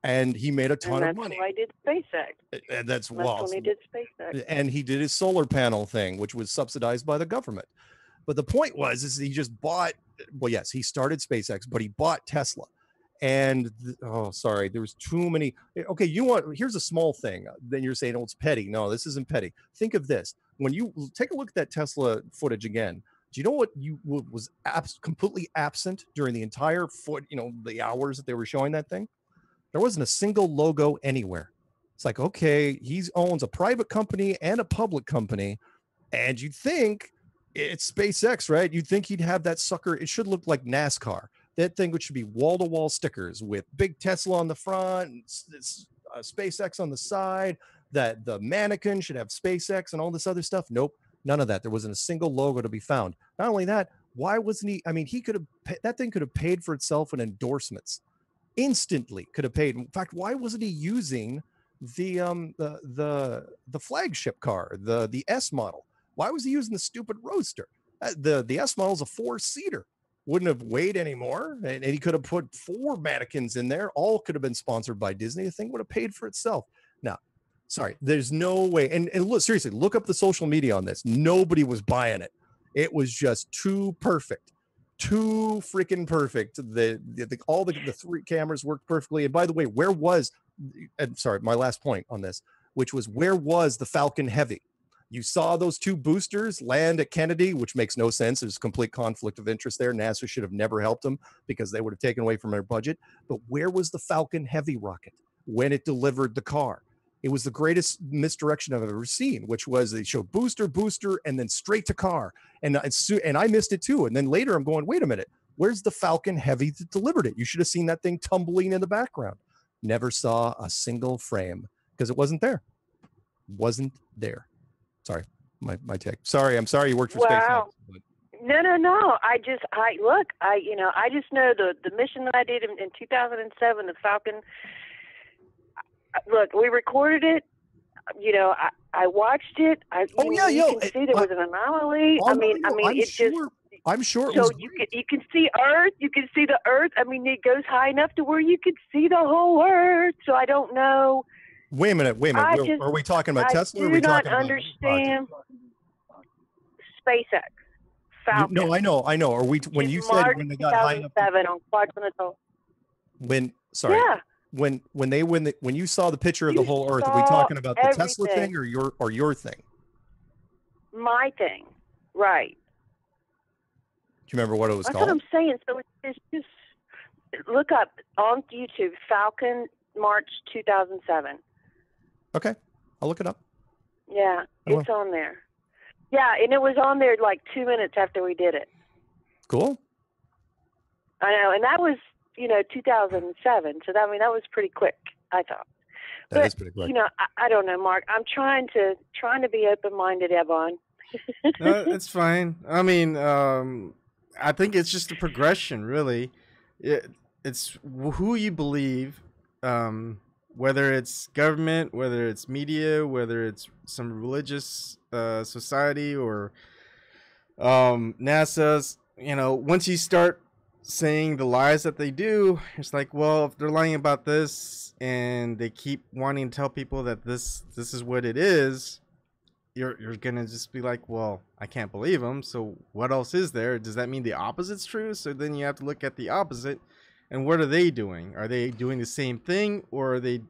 And he made a ton of money. That's why I did SpaceX. And that's when he did SpaceX. And he did his solar panel thing, which was subsidized by the government. But the point is he just bought, well, yes, he started SpaceX, but he bought Tesla. And there was too many. Okay, here's a small thing. Then you're saying, oh, it's petty. No, this isn't petty. Think of this. When you take a look at that Tesla footage again, do you know what was completely absent during the entire the hours that they were showing that thing? There wasn't a single logo anywhere. It's like, okay, he owns a private company and a public company, and you'd think it's SpaceX, right? You'd think he'd have that sucker. It should look like NASCAR. That thing, which should be wall-to-wall stickers with big Tesla on the front, and SpaceX on the side, that the mannequin should have SpaceX and all this other stuff. Nope, none of that. There wasn't a single logo to be found. Not only that, why wasn't he? I mean, he could have, that thing could have paid for itself in endorsements. Instantly could have paid. In fact, why wasn't he using the flagship car, the S model? Why was he using the stupid Roadster? The S model is a 4-seater. Wouldn't have weighed anymore, and he could have put 4 mannequins in there. All could have been sponsored by Disney. The thing would have paid for itself. Now, sorry, there's no way. And look, seriously, look up the social media on this. Nobody was buying it. It was just too perfect. Too freaking perfect. All the 3 cameras worked perfectly. And by the way, where was, and sorry, my last point on this, which was, where was the Falcon Heavy? You saw those 2 boosters land at Kennedy, which makes no sense. There's complete conflict of interest there. NASA should have never helped them because they would have taken away from their budget. But where was the Falcon Heavy rocket when it delivered the car? It was the greatest misdirection I've ever seen, which was they showed booster, and then straight to car. And I missed it too. And then later I'm going, wait a minute, where's the Falcon Heavy that delivered it? You should have seen that thing tumbling in the background. Never saw a single frame because it wasn't there. Wasn't there. Sorry, my take. Sorry, I'm sorry you worked for SpaceX. No. I just know the mission that I did in 2007, the Falcon. Look, we recorded it. I watched it. You can see there was an anomaly. I'm sure. So you can see Earth. You can see the Earth. I mean, it goes high enough to where you could see the whole Earth. So I don't know. Wait a minute. Are we talking about Tesla? Or are we talking about understand SpaceX. Falcon. No, I know. Are we when you said when they got high enough? On Quadrantal. When you saw the picture of the whole Earth, are we talking about the Tesla thing or your thing? My thing, right? Do you remember what it was called? That's what I'm saying. So it's just look up on YouTube Falcon March 2007. Okay, I'll look it up. Yeah, it's on there. Yeah, and it was on there like 2 minutes after we did it. Cool. I know, and that was 2007. So that was pretty quick, I thought. That is pretty quick. I don't know, Mark. I'm trying to be open-minded, Ebon. No, it's fine. I mean, I think it's just a progression, really. It's who you believe, whether it's government, whether it's media, whether it's some religious society or NASA's. Once you start saying the lies that they do, it's like, well, if they're lying about this and they keep wanting to tell people that this is what it is, you're gonna just be like, well, I can't believe them, so what else is there? Does that mean the opposite's true? So then you have to look at the opposite, and what are they doing? Are they doing the same thing, or are they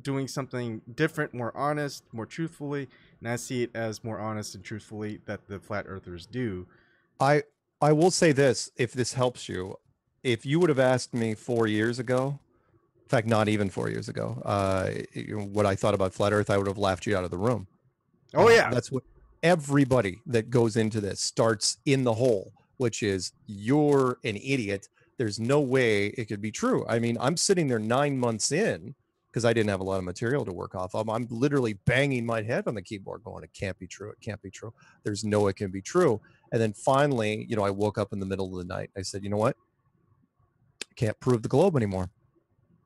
doing something different, more honest, more truthfully? And I see it as more honest and truthfully that the flat earthers do. I will say this, if this helps you, if you would have asked me 4 years ago, in fact, not even 4 years ago, what I thought about flat earth, I would have laughed you out of the room. Oh yeah. That's what everybody that goes into this starts in the hole, which is you're an idiot. There's no way it could be true. I mean, I'm sitting there 9 months in because I didn't have a lot of material to work off of. I'm literally banging my head on the keyboard going, it can't be true. It can't be true. There's no, it can be true. And then finally, I woke up in the middle of the night. I said, you know what? I can't prove the globe anymore.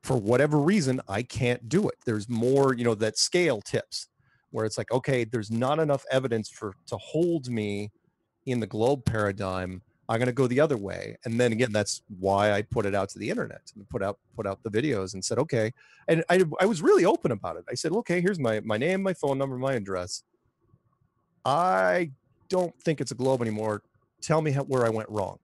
For whatever reason, I can't do it. There's more, that scale tips where it's like, okay, there's not enough evidence to hold me in the globe paradigm. I'm going to go the other way. And then again, that's why I put it out to the internet and put out the videos and said, okay. And I was really open about it. I said, okay, here's my name, my phone number, my address. I don't think it's a globe anymore. Tell me where I went wrong.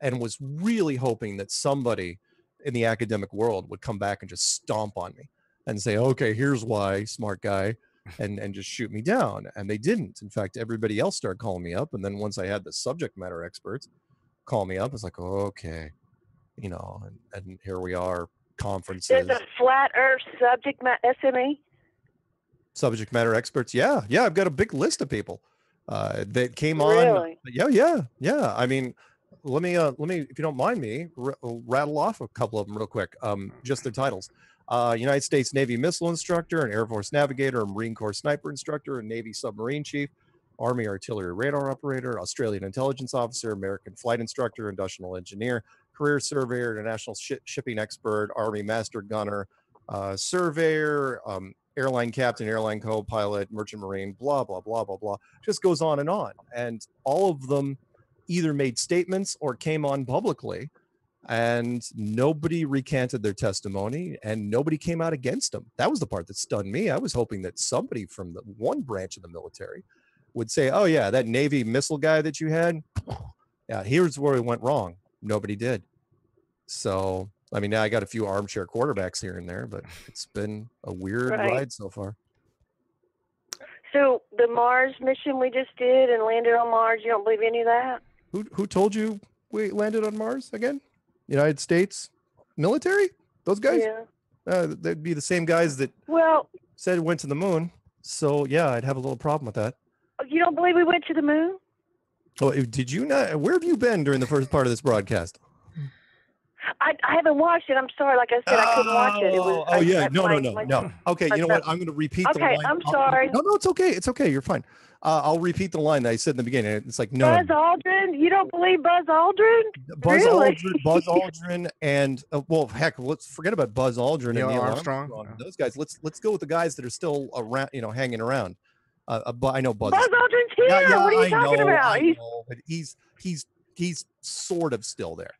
And was really hoping that somebody in the academic world would come back and just stomp on me and say, okay, here's why, smart guy, and just shoot me down. And they didn't. In fact, everybody else started calling me up. And then once I had the subject matter experts call me up, it's like, okay, and here we are, conferences. There's a flat earth subject matter SME? Subject matter experts. Yeah. I've got a big list of people that came on. Really? Yeah. I mean, let me, if you don't mind me, rattle off a couple of them real quick. Just their titles. United States Navy missile instructor, an Air Force navigator, a Marine Corps sniper instructor, a Navy submarine chief, Army artillery radar operator, Australian intelligence officer, American flight instructor, industrial engineer, career surveyor, international shipping expert, Army master gunner, surveyor, airline captain, airline co-pilot, merchant marine, blah, blah, blah, blah, blah. Just goes on. And all of them either made statements or came on publicly, and nobody recanted their testimony and nobody came out against them. That was the part that stunned me. I was hoping that somebody from the one branch of the military would say, oh yeah, that Navy missile guy that you had, yeah, here's where it went wrong. Nobody did. So, I mean, now I got a few armchair quarterbacks here and there, but it's been a weird ride so far. So the Mars mission we just did and landed on Mars, you don't believe any of that? Who told you we landed on Mars again? United States military? Those guys? Yeah. They'd be the same guys that said went to the moon. So yeah, I'd have a little problem with that. You don't believe we went to the moon? Oh, did you not? Where have you been during the first part of this broadcast? I haven't watched it. I'm sorry. Like I said, I couldn't watch it. It was, no. Okay, you know what? I'm going to repeat the line. Okay, I'm sorry. No, it's okay. It's okay. You're fine. I'll repeat the line that I said in the beginning. It's like, no. Buzz Aldrin? You don't believe Buzz Aldrin? Buzz Aldrin, and well, heck, let's forget about Buzz Aldrin and Neil Armstrong. Those guys. Let's go with the guys that are still around, hanging around. I know Buzz Aldrin's here. What are you talking about? But he's sort of still there,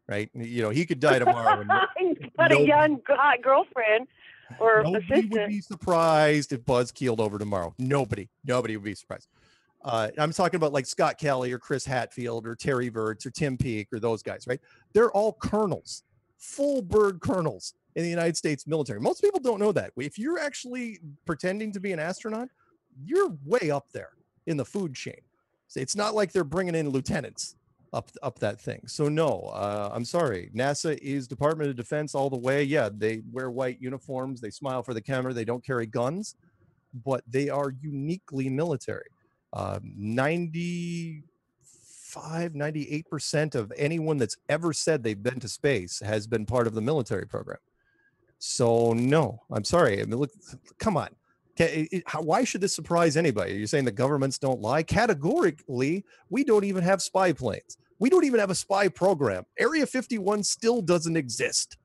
right? He could die tomorrow. He's got a young hot girlfriend or assistant. Nobody would be surprised if Buzz keeled over tomorrow. Nobody would be surprised. I'm talking about like Scott Kelly or Chris Hatfield or Terry Virts or Tim Peake or those guys, right? They're all colonels, full bird colonels in the United States military. Most people don't know that. If you're actually pretending to be an astronaut, you're way up there in the food chain. So it's not like they're bringing in lieutenants up that thing. So no, I'm sorry. NASA is Department of Defense all the way. Yeah, they wear white uniforms. They smile for the camera. They don't carry guns, but they are uniquely military. 98% of anyone that's ever said they've been to space has been part of the military program. So no, I'm sorry. I mean, look, come on. Why should this surprise anybody? You're saying the governments don't lie? Categorically, we don't even have spy planes. We don't even have a spy program. Area 51 still doesn't exist,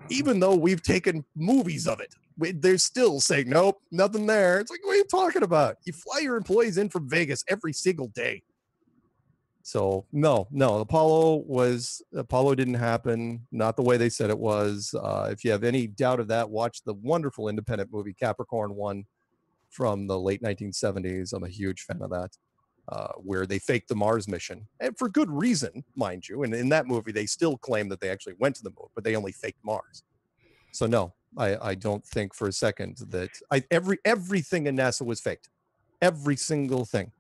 even though we've taken movies of it. They're still saying, nope, nothing there. It's like, what are you talking about? You fly your employees in from Vegas every single day. So no, Apollo didn't happen. Not the way they said it was. If you have any doubt of that, watch the wonderful independent movie Capricorn 1 from the late 1970s. I'm a huge fan of that, where they faked the Mars mission, and for good reason, mind you. And in that movie, they still claim that they actually went to the moon, but they only faked Mars. So no, I don't think for a second that everything in NASA was faked. Every single thing,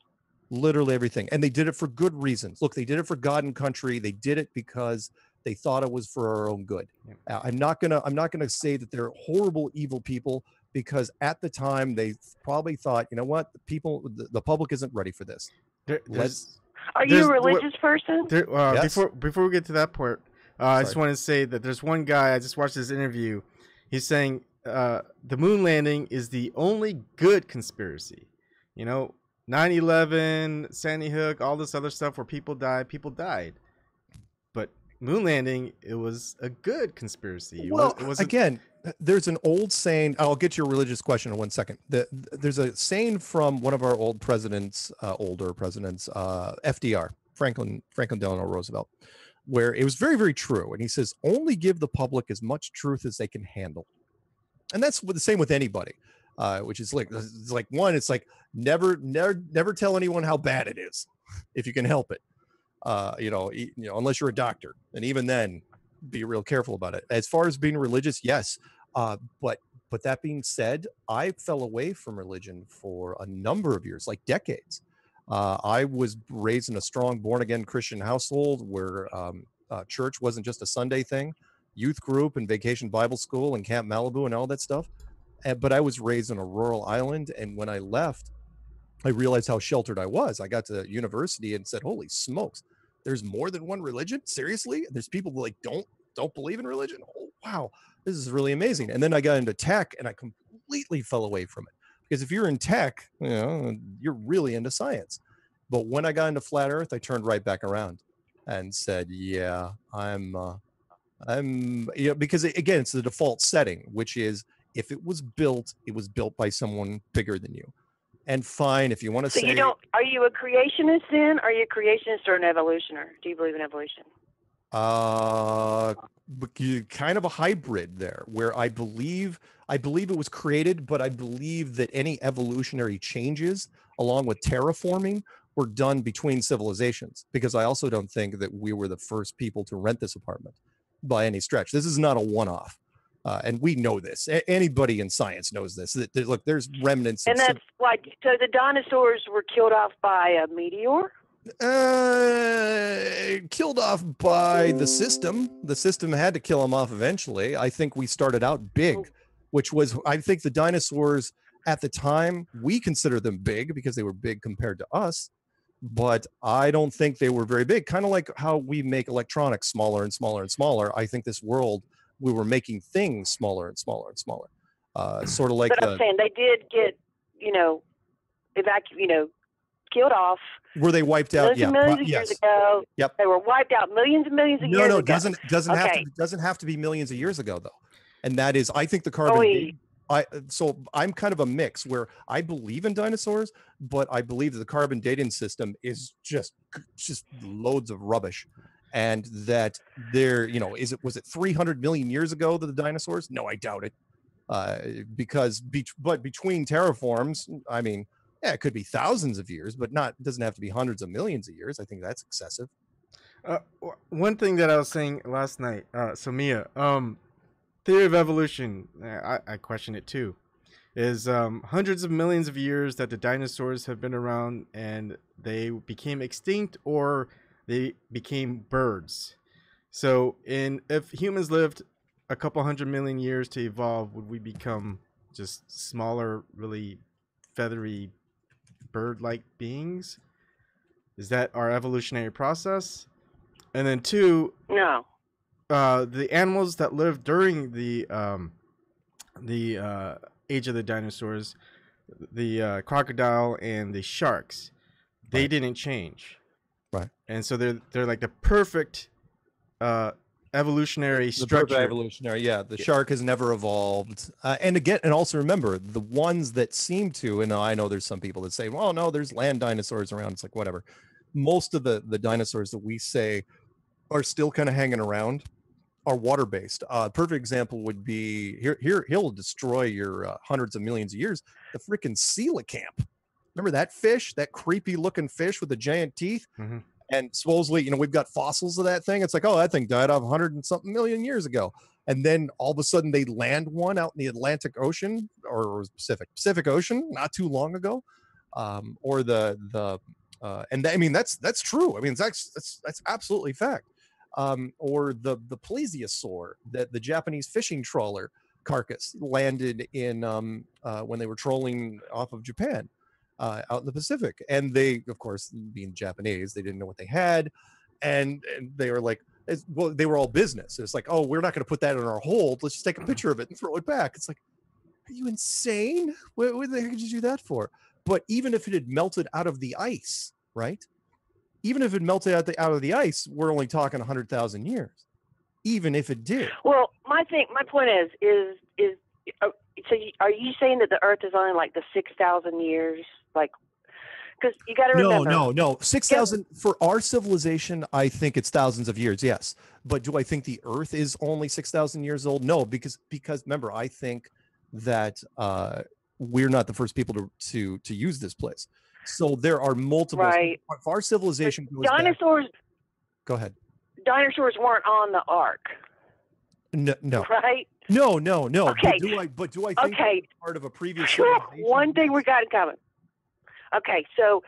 literally everything. And they did it for good reasons. Look, they did it for God and country. They did it because they thought it was for our own good. Yeah. I'm not gonna say that they're horrible, evil people, because at the time they probably thought, you know what, the public isn't ready for this. Are you a religious person? Yes. Before we get to that part, I just want to say that there's one guy, I just watched this interview. He's saying the moon landing is the only good conspiracy. 9/11, Sandy Hook, all this other stuff where people died. But moon landing, it was a good conspiracy. Again, there's an old saying. I'll get your religious question in 1 second. There's a saying from one of our older presidents, FDR, Franklin Delano Roosevelt, where it was very, very true. And he says, only give the public as much truth as they can handle. And that's the same with anybody, which is it's like never tell anyone how bad it is if you can help it. Unless you're a doctor, and even then, be real careful about it. As far as being religious, yes, but that being said, I fell away from religion for a number of years, like decades. I was raised in a strong born-again Christian household where church wasn't just a Sunday thing, youth group and vacation Bible school and Camp Malibu and all that stuff. But I was raised on a rural island, and when I left, I realized how sheltered I was. I got to university and said, holy smokes, there's more than one religion? Seriously? There's people who don't believe in religion? Oh, wow. this is really amazing. And then I got into tech and I completely fell away from it, because if you're in tech, you know, you're really into science. But when I got into flat Earth, I turned right back around and said, yeah, I'm, you know, because again, it's the default setting, which is if it was built by someone bigger than you. And fine, if you want to say, are you a creationist then? Are you a creationist or an evolutioner? Do you believe in evolution? Kind of a hybrid there, where I believe it was created, but I believe that any evolutionary changes along with terraforming were done between civilizations, because I also don't think that we were the first people to rent this apartment by any stretch. This is not a one-off. And we know this. Anybody in science knows this. Look, there's remnants. And that's why. So the dinosaurs were killed off by a meteor. Killed off by the system. The system had to kill them off eventually. I think we started out big, which was, I think the dinosaurs at the time, we consider them big because they were big compared to us. But I don't think they were very big. Kind of like how we make electronics smaller and smaller and smaller. I think this world, we were making things smaller and smaller and smaller. Sort of like. But I'm saying they did get, killed off. Were they wiped out? Millions of years ago. Yep. They were wiped out millions and millions of years ago. No, doesn't have to be millions of years ago though. And that is, I think the carbon. So I'm kind of a mix where I believe in dinosaurs, but I believe that the carbon dating system is just loads of rubbish. And that there, was it 300 million years ago that the dinosaurs? No, I doubt it. But between terraforms, I mean, yeah, it could be thousands of years, but it doesn't have to be hundreds of millions of years. I think that's excessive. One thing that I was saying last night, so Mia, theory of evolution, I question it too, is hundreds of millions of years that the dinosaurs have been around and they became extinct or they became birds. So if humans lived a couple 100 million years to evolve, would we become just smaller, really feathery bird-like beings? Is that our evolutionary process? And then two, no. The animals that lived during the age of the dinosaurs, the crocodile and the sharks, they didn't change. Right. And so they're like the perfect evolutionary structure. Perfect evolutionary, yeah. The shark has never evolved. And also remember, the ones that seem to, and I know there's some people that say, well, no, there's land dinosaurs around. It's like, whatever. Most of the dinosaurs that we say are still kind of hanging around are water-based. Perfect example would be, he'll destroy your hundreds of millions of years, the freaking coelacanth. Remember that fish, that creepy looking fish with the giant teeth? Mm-hmm. And supposedly, we've got fossils of that thing. It's like, oh, that thing died off 100 and something million years ago. And then all of a sudden they land one out in the Atlantic Ocean or Pacific Ocean not too long ago. And I mean, that's true. I mean, that's absolutely fact. Or the plesiosaur, that the Japanese fishing trawler carcass landed in when they were trolling off of Japan. Out in the Pacific, and they, of course, being Japanese, they didn't know what they had, and they were like, well, they were all business. It's like, oh, we're not going to put that in our hold. Let's just take a picture of it and throw it back. It's like, are you insane? What the heck did you do that for? But even if it had melted out of the ice, right? Even if it melted out of the ice, we're only talking 100,000 years. Even if it did. Well, my point is so are you saying that the Earth is only like the 6,000 years? Like, because you got to remember. No. 6,000 for our civilization. I think it's thousands of years. Yes, but do I think the Earth is only 6,000 years old? No, because remember, I think that we're not the first people to use this place. So there are multiple. Right. If our civilization goes dinosaurs. Back, go ahead. Dinosaurs weren't on the Ark. No. Right. No. Okay. But do I think it's part of a previous civilization? One thing we got in common. Okay, so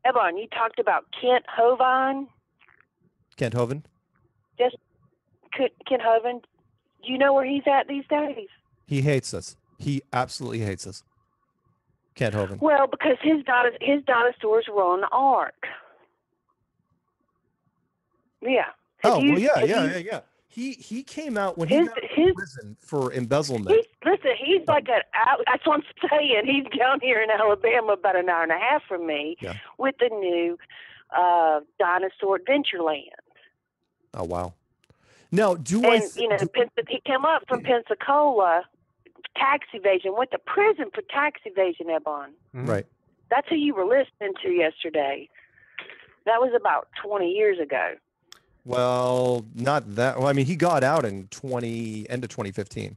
Ebon, you talked about Kent Hovind. Kent Hovind? Just Kent Hovind. Do you know where he's at these days? He hates us. He absolutely hates us. Kent Hovind. Well, because his dinosaurs were on the Ark. Yeah. Yeah. He came out when he got out of prison for embezzlement. He's like that's what I'm saying. He's down here in Alabama, about an hour and a half from me, with the new Dinosaur Adventureland. Oh wow! Now, he came up from Pensacola, tax evasion, went to prison for tax evasion, Ebon. Right. That's who you were listening to yesterday. That was about 20 years ago. Well, not that. Well, I mean, he got out in end of 2015.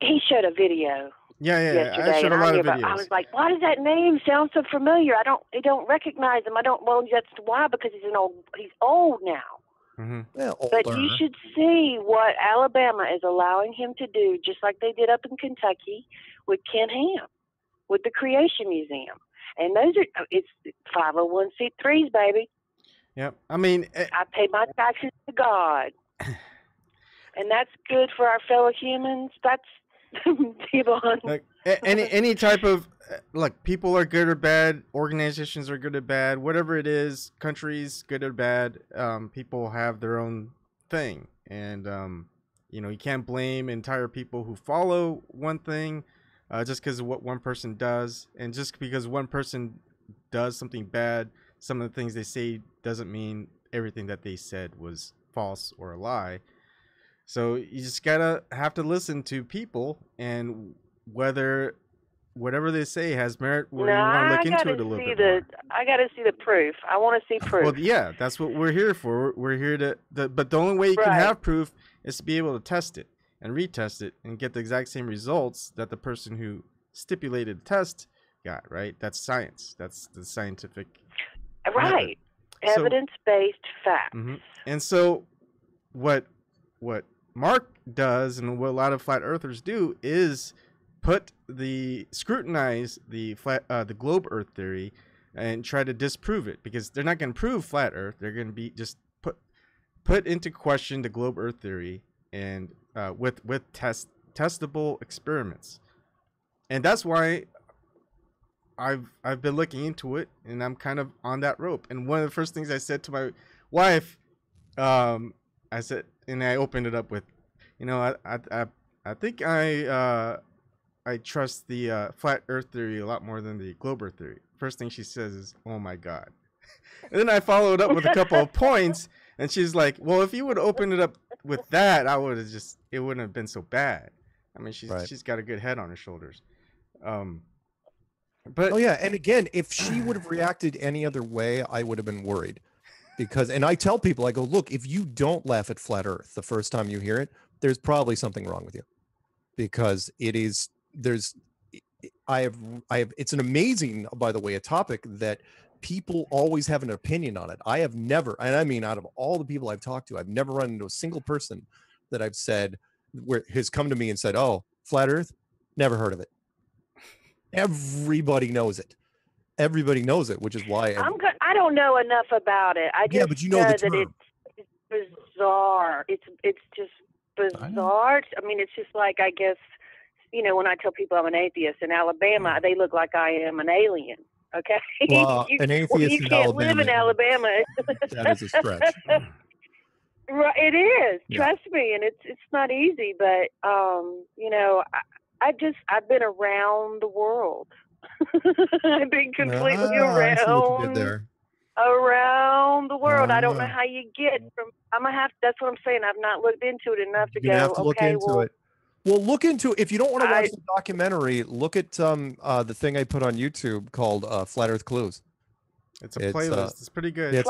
He showed a video. Yeah. I showed a lot of videos. I was like, why does that name sound so familiar? I don't recognize him. Well, that's why, because he's old now. Mm-hmm. Well, but you should see what Alabama is allowing him to do, just like they did up in Kentucky with Ken Ham, with the Creation Museum. And it's 501c3s, baby. Yep. I mean, I pay my taxes to God. And that's good for our fellow humans. That's like any type of people are good or bad, organizations are good or bad, whatever it is, countries good or bad, people have their own thing, and you can't blame entire people who follow one thing just because of what one person does, and just because one person does something bad, some of the things they say doesn't mean everything that they said was false or a lie. So you just have to listen to people, and whatever they say has merit, where you want to look into it a little bit more. I got to see the proof. I want to see proof. Well, yeah, that's what we're here for. We're here but the only way you can have proof is to be able to test it and retest it and get the exact same results that the person who stipulated the test got, right? That's science. That's the scientific right. Evidence-based facts. Mm-hmm. And so what Mark does, and what a lot of flat earthers do, is scrutinize the globe Earth theory and try to disprove it, because they're not going to prove flat Earth. They're going to be just put into question the globe Earth theory, and with testable experiments. And that's why I've been looking into it, and I'm kind of on that rope. And one of the first things I said to my wife, I said, and I opened it up with, I think I trust the flat Earth theory a lot more than the globe Earth theory. First thing she says is, "Oh my God," and then I followed up with a couple of points, and she's like, "Well, if you would open it up with that, it wouldn't have been so bad." I mean, she's got a good head on her shoulders. But and again, if she would have reacted any other way, I would have been worried. And I tell people, I go, look, if you don't laugh at flat Earth the first time you hear it, there's probably something wrong with you, because it's an amazing, by the way, a topic that people always have an opinion on it. I have never, and I mean, out of all the people I've talked to, I've never run into a single person that I've said where has come to me and said, "Oh, flat Earth, never heard of it." Everybody knows it. Everybody knows it, which is why I don't know enough about it. I just but you know the term. That it's bizarre. It's just bizarre. I mean, it's just like, I guess, when I tell people I'm an atheist in Alabama, they look like I am an alien. Okay, well, an atheist you can't live in Alabama. That is a stretch. Right, it is. Trust me, and it's not easy. But I've been around the world. I've been completely around the world. I don't know how you get from. That's what I'm saying. I've not looked into it enough to look into it. Well, look into it. If you don't want to watch the documentary, look at the thing I put on YouTube called Flat Earth Clues. It's a playlist. It's pretty good. Yeah,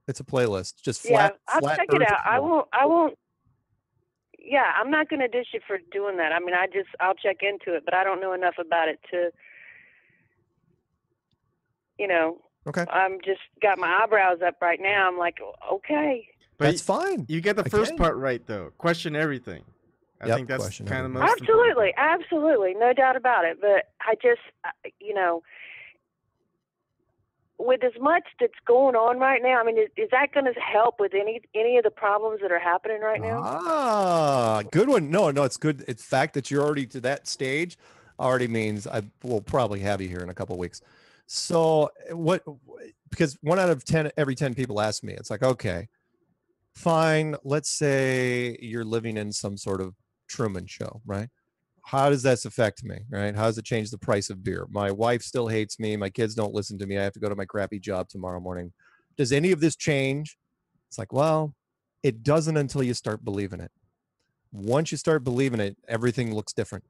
it's a playlist. Just flat. I'll check it out. I won't. Yeah, I'm not going to dish you for doing that. I mean, I'll check into it, but I don't know enough about it to. Okay. I'm just got my eyebrows up right now. I'm like, okay. But that's fine. You get the first part right, though. Question everything. I think that's kind of most absolutely, no doubt about it. But I just, with as much that's going on right now, I mean, is that going to help with any of the problems that are happening right now? Ah, good one. No, it's good. It's fact that you're already to that stage already means I will probably have you here in a couple of weeks. So because 1 out of 10, every 10 people ask me, it's like, okay, Fine. Let's say you're living in some sort of Truman show, right? How does this affect me, right? How does it change the price of beer? My wife still hates me. My kids don't listen to me. I have to go to my crappy job tomorrow morning. Does any of this change? It's like, well, it doesn't until you start believing it. Once you start believing it, everything looks different.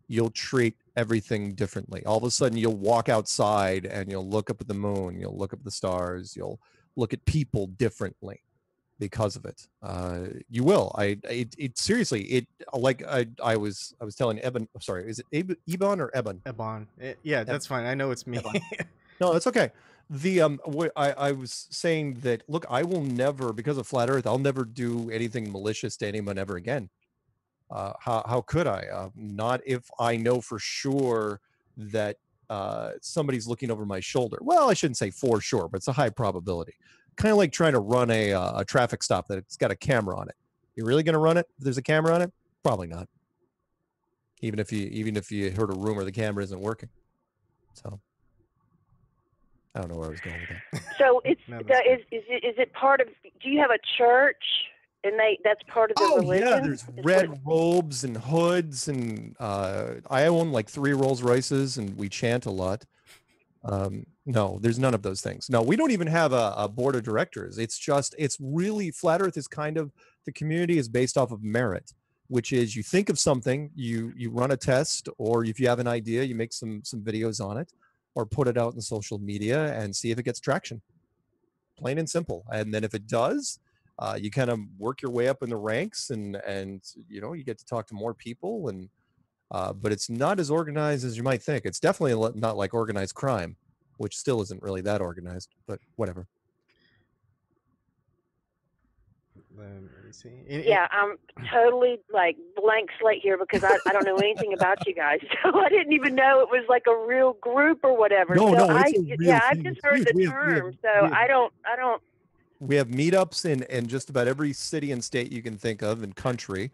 You'll treat everything differently. All of a sudden, you'll walk outside and you'll look up at the moon. You'll look up at the stars. You'll look at people differently because of it. You will. It seriously, it like I was telling Ebon, sorry, is it Ebon or Ebon? Ebon. Yeah, that's fine. I know it's me. No, that's okay. The I was saying that, look, I will never, because of Flat Earth, I'll never do anything malicious to anyone ever again. How could I? Not if I know for sure that somebody's looking over my shoulder. Well, I shouldn't say for sure, but it's a high probability. Kind of like trying to run a traffic stop that it's got a camera on it. You're really going to run it if there's a camera on it? Probably not. Even if you heard a rumor the camera isn't working. So I don't know where I was going with that. So is it part of? Do you have a church? And that's part of the religion? Yeah, there's red robes and hoods, and I own like 3 Rolls Royces, and we chant a lot. No, there's none of those things. No, we don't even have a board of directors. It's really, Flat Earth is kind of, the community is based off of merit, which is you think of something, you run a test, or if you have an idea, you make some videos on it, or put it out in social media and see if it gets traction. Plain and simple. And then if it does, you kind of work your way up in the ranks, and you get to talk to more people, and but it's not as organized as you might think. It's definitely not like organized crime, which still isn't really that organized, but whatever. Let me see. Yeah, I'm totally like blank slate here because I don't know anything about you guys, so I didn't even know it was like a real group or whatever. No, I've just heard the term, I don't. We have meetups in just about every city and state you can think of, and country.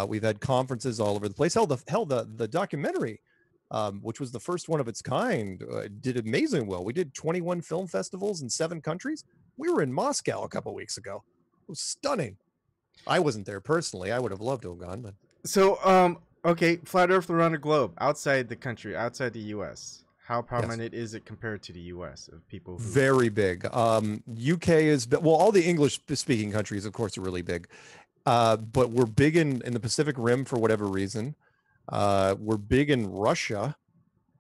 We've had conferences all over the place. The documentary, which was the first one of its kind, did amazingly well. We did 21 film festivals in 7 countries. We were in Moscow a couple weeks ago. It was stunning. I wasn't there personally. I would have loved to have gone, but so okay, Flat Earth around the globe, outside the country, outside the U.S. How prominent is it compared to the U.S. of people? Very big. UK is, well, all the English-speaking countries, of course, are really big. But we're big in the Pacific Rim for whatever reason. We're big in Russia.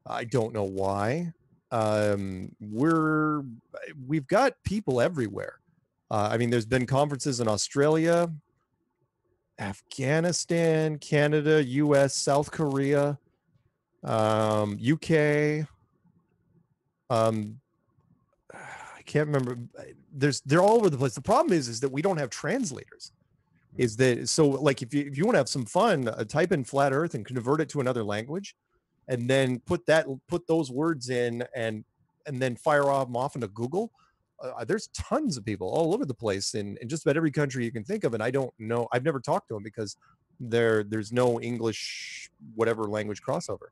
I don't know why. We've got people everywhere. I mean, there's been conferences in Australia, Afghanistan, Canada, US, South Korea, UK. I can't remember. They're all over the place. The problem is that we don't have translators. Is that so? Like, if you want to have some fun, type in Flat Earth and convert it to another language, and then put those words in, and then fire them off into Google. There's tons of people all over the place in just about every country you can think of, and I don't know. I've never talked to them because there's no English whatever language crossover.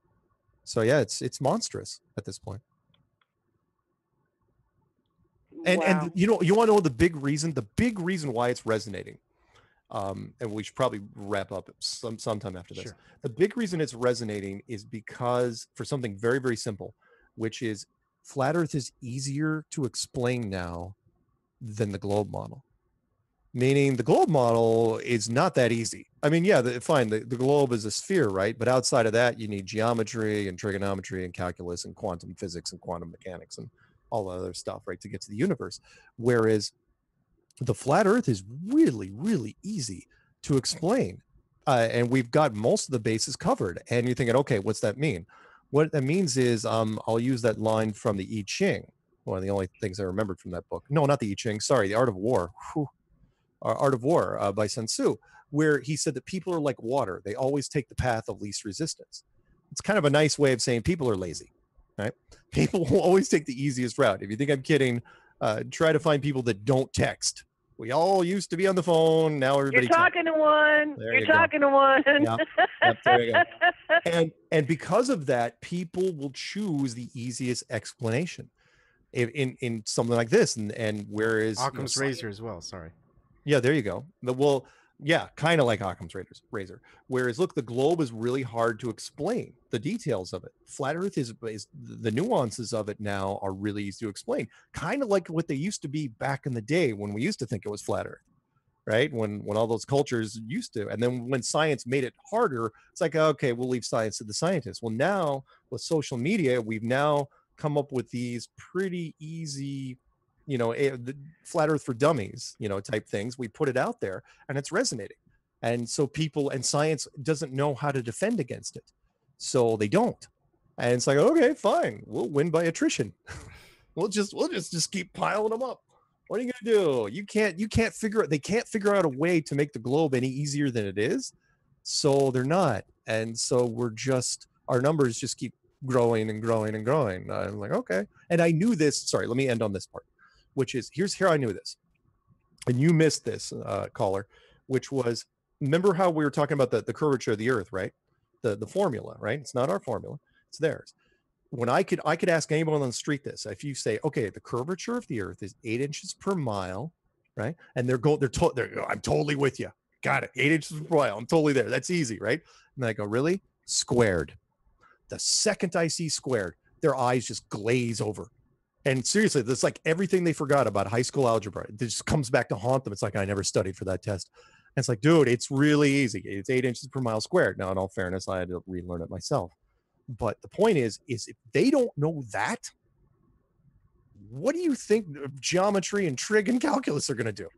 So yeah, it's monstrous at this point. And wow. And you want to know the big reason why it's resonating. And we should probably wrap up sometime after this. Sure. The big reason it's resonating is because, for something very, very simple, which is Flat Earth is easier to explain now than the globe model. Meaning the globe model is not that easy. I mean, yeah, fine, the globe is a sphere, right? But outside of that, you need geometry and trigonometry and calculus and quantum physics and quantum mechanics and all the other stuff, right, to get to the universe. Whereas the Flat Earth is really, really easy to explain. And we've got most of the bases covered. And you're thinking, okay, what's that mean? What that means is, I'll use that line from the I Ching, one of the only things I remembered from that book. No, not the I Ching, sorry, The Art of War. Art of War by Sun Tzu, where he said that people are like water. They always take the path of least resistance. It's kind of a nice way of saying people are lazy, right? People will always take the easiest route. If you think I'm kidding, try to find people that don't text. We all used to be on the phone. Now everybody. You're talking to one. You're talking to one. Yep, there you go. And because of that, people will choose the easiest explanation in something like this. And whereas Occam's razor as well. Sorry. Yeah, there you go. Well, yeah, kind of like Occam's razor. Whereas, look, the globe is really hard to explain the details of it. Flat Earth is the nuances of it now are really easy to explain. Kind of like what they used to be back in the day when we used to think it was flat Earth, right? When all those cultures used to, and then when science made it harder, it's like, okay, we'll leave science to the scientists. Well, now with social media, we've now come up with these pretty easy, the flat Earth for dummies, type things. We put it out there and it's resonating. And so people and science doesn't know how to defend against it. So they don't. And it's like, okay, fine. We'll win by attrition. we'll just keep piling them up. What are you gonna do? You can't figure out, they can't figure out a way to make the globe any easier than it is. So they're not. And so our numbers just keep growing and growing and growing. I'm like, okay. And I knew this. Sorry, let me end on this part, which is here I knew this. And you missed this, caller, which was, remember how we were talking about the curvature of the Earth, right? The formula, right? It's not our formula, it's theirs. When I could ask anyone on the street this, if you say, okay, the curvature of the Earth is 8 inches per mile, right? And I'm totally with you. Got it. 8 inches per mile. I'm totally there. That's easy, right? And I go, really? Squared. The second I see squared, their eyes just glaze over. And seriously, that's like everything they forgot about high school algebra. It just comes back to haunt them. It's like, I never studied for that test. And it's like, dude, it's really easy. It's 8 inches per mile squared. Now, in all fairness, I had to relearn it myself. But the point is if they don't know that, what do you think geometry and trig and calculus are going to do?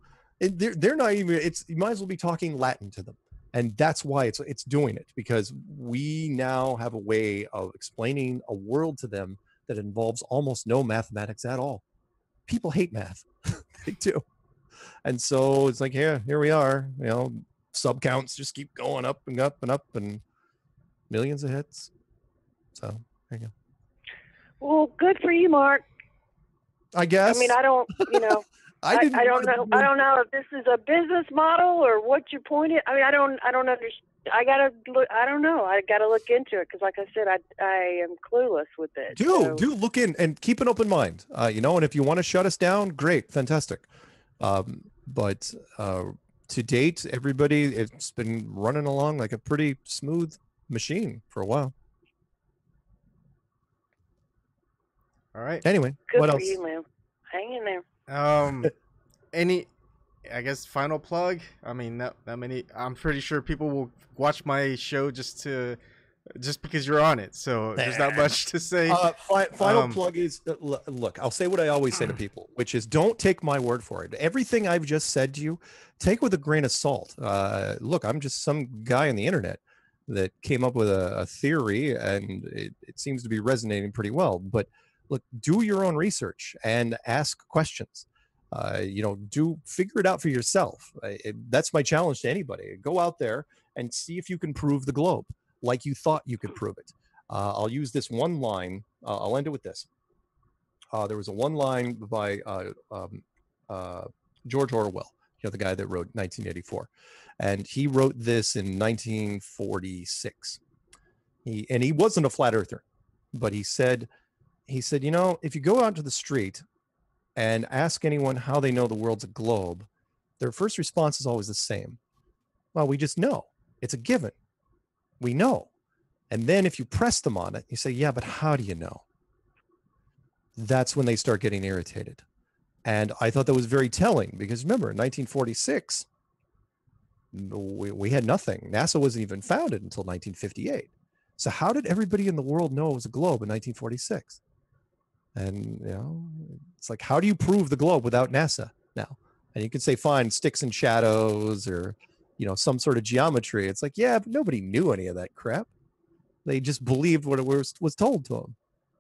They're not even, you might as well be talking Latin to them. And that's why it's doing it, because we now have a way of explaining a world to them that involves almost no mathematics at all. People hate math. They do. And so it's like, here we are, sub counts just keep going up and up and up and millions of hits. So there you go. Well, good for you, Mark. I guess. I mean, I don't, I don't know if this is a business model or what your point is. I mean, I don't understand. I don't know. I gotta look into it because, like I said, I am clueless with it. Do look in and keep an open mind. And if you want to shut us down, great, fantastic. But to date, it's been running along like a pretty smooth machine for a while. All right. Anyway, good what for else? you, man. Hang in there. Any, I guess, final plug? I mean, not many. I'm pretty sure people will watch my show just because you're on it. So there's not much to say. Final plug is, look, I'll say what I always say to people, which is, don't take my word for it. Everything I've just said to you, take with a grain of salt. Look, I'm just some guy on the internet that came up with a theory, and it seems to be resonating pretty well. But look, do your own research and ask questions. Figure it out for yourself. That's my challenge to anybody. Go out there and see if you can prove the globe like you thought you could prove it. I'll use this one line. I'll end it with this. There was a one line by George Orwell, the guy that wrote 1984. And he wrote this in 1946. He wasn't a flat earther, but he said, if you go out to the street and ask anyone how they know the world's a globe, their first response is always the same. Well, we just know. It's a given. We know. And then if you press them on it, you say, yeah, but how do you know? That's when they start getting irritated. And I thought that was very telling, because remember, in 1946, we had nothing. NASA wasn't even founded until 1958. So how did everybody in the world know it was a globe in 1946? And, it's like, how do you prove the globe without NASA now? And you can say, fine, sticks and shadows or, some sort of geometry. It's like, yeah, but nobody knew any of that crap. They just believed what it was told to them.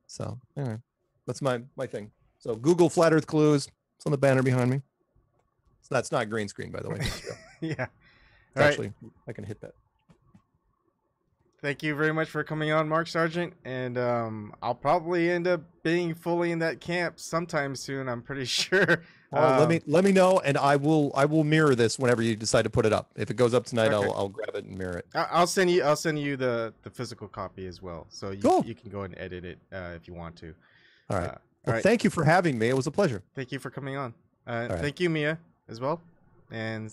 So, anyway, that's my thing. So Google Flat Earth Clues. It's on the banner behind me. So that's not green screen, by the way. Yeah. Actually, I can hit that. Thank you very much for coming on, Mark Sargent, and I'll probably end up being fully in that camp sometime soon. I'm pretty sure. Let me know, and I will mirror this whenever you decide to put it up. If it goes up tonight, okay. I'll grab it and mirror it. I'll send you the physical copy as well, so you can go and edit it if you want to. All right. Thank you for having me. It was a pleasure. Thank you for coming on. Thank you, Mia, as well. and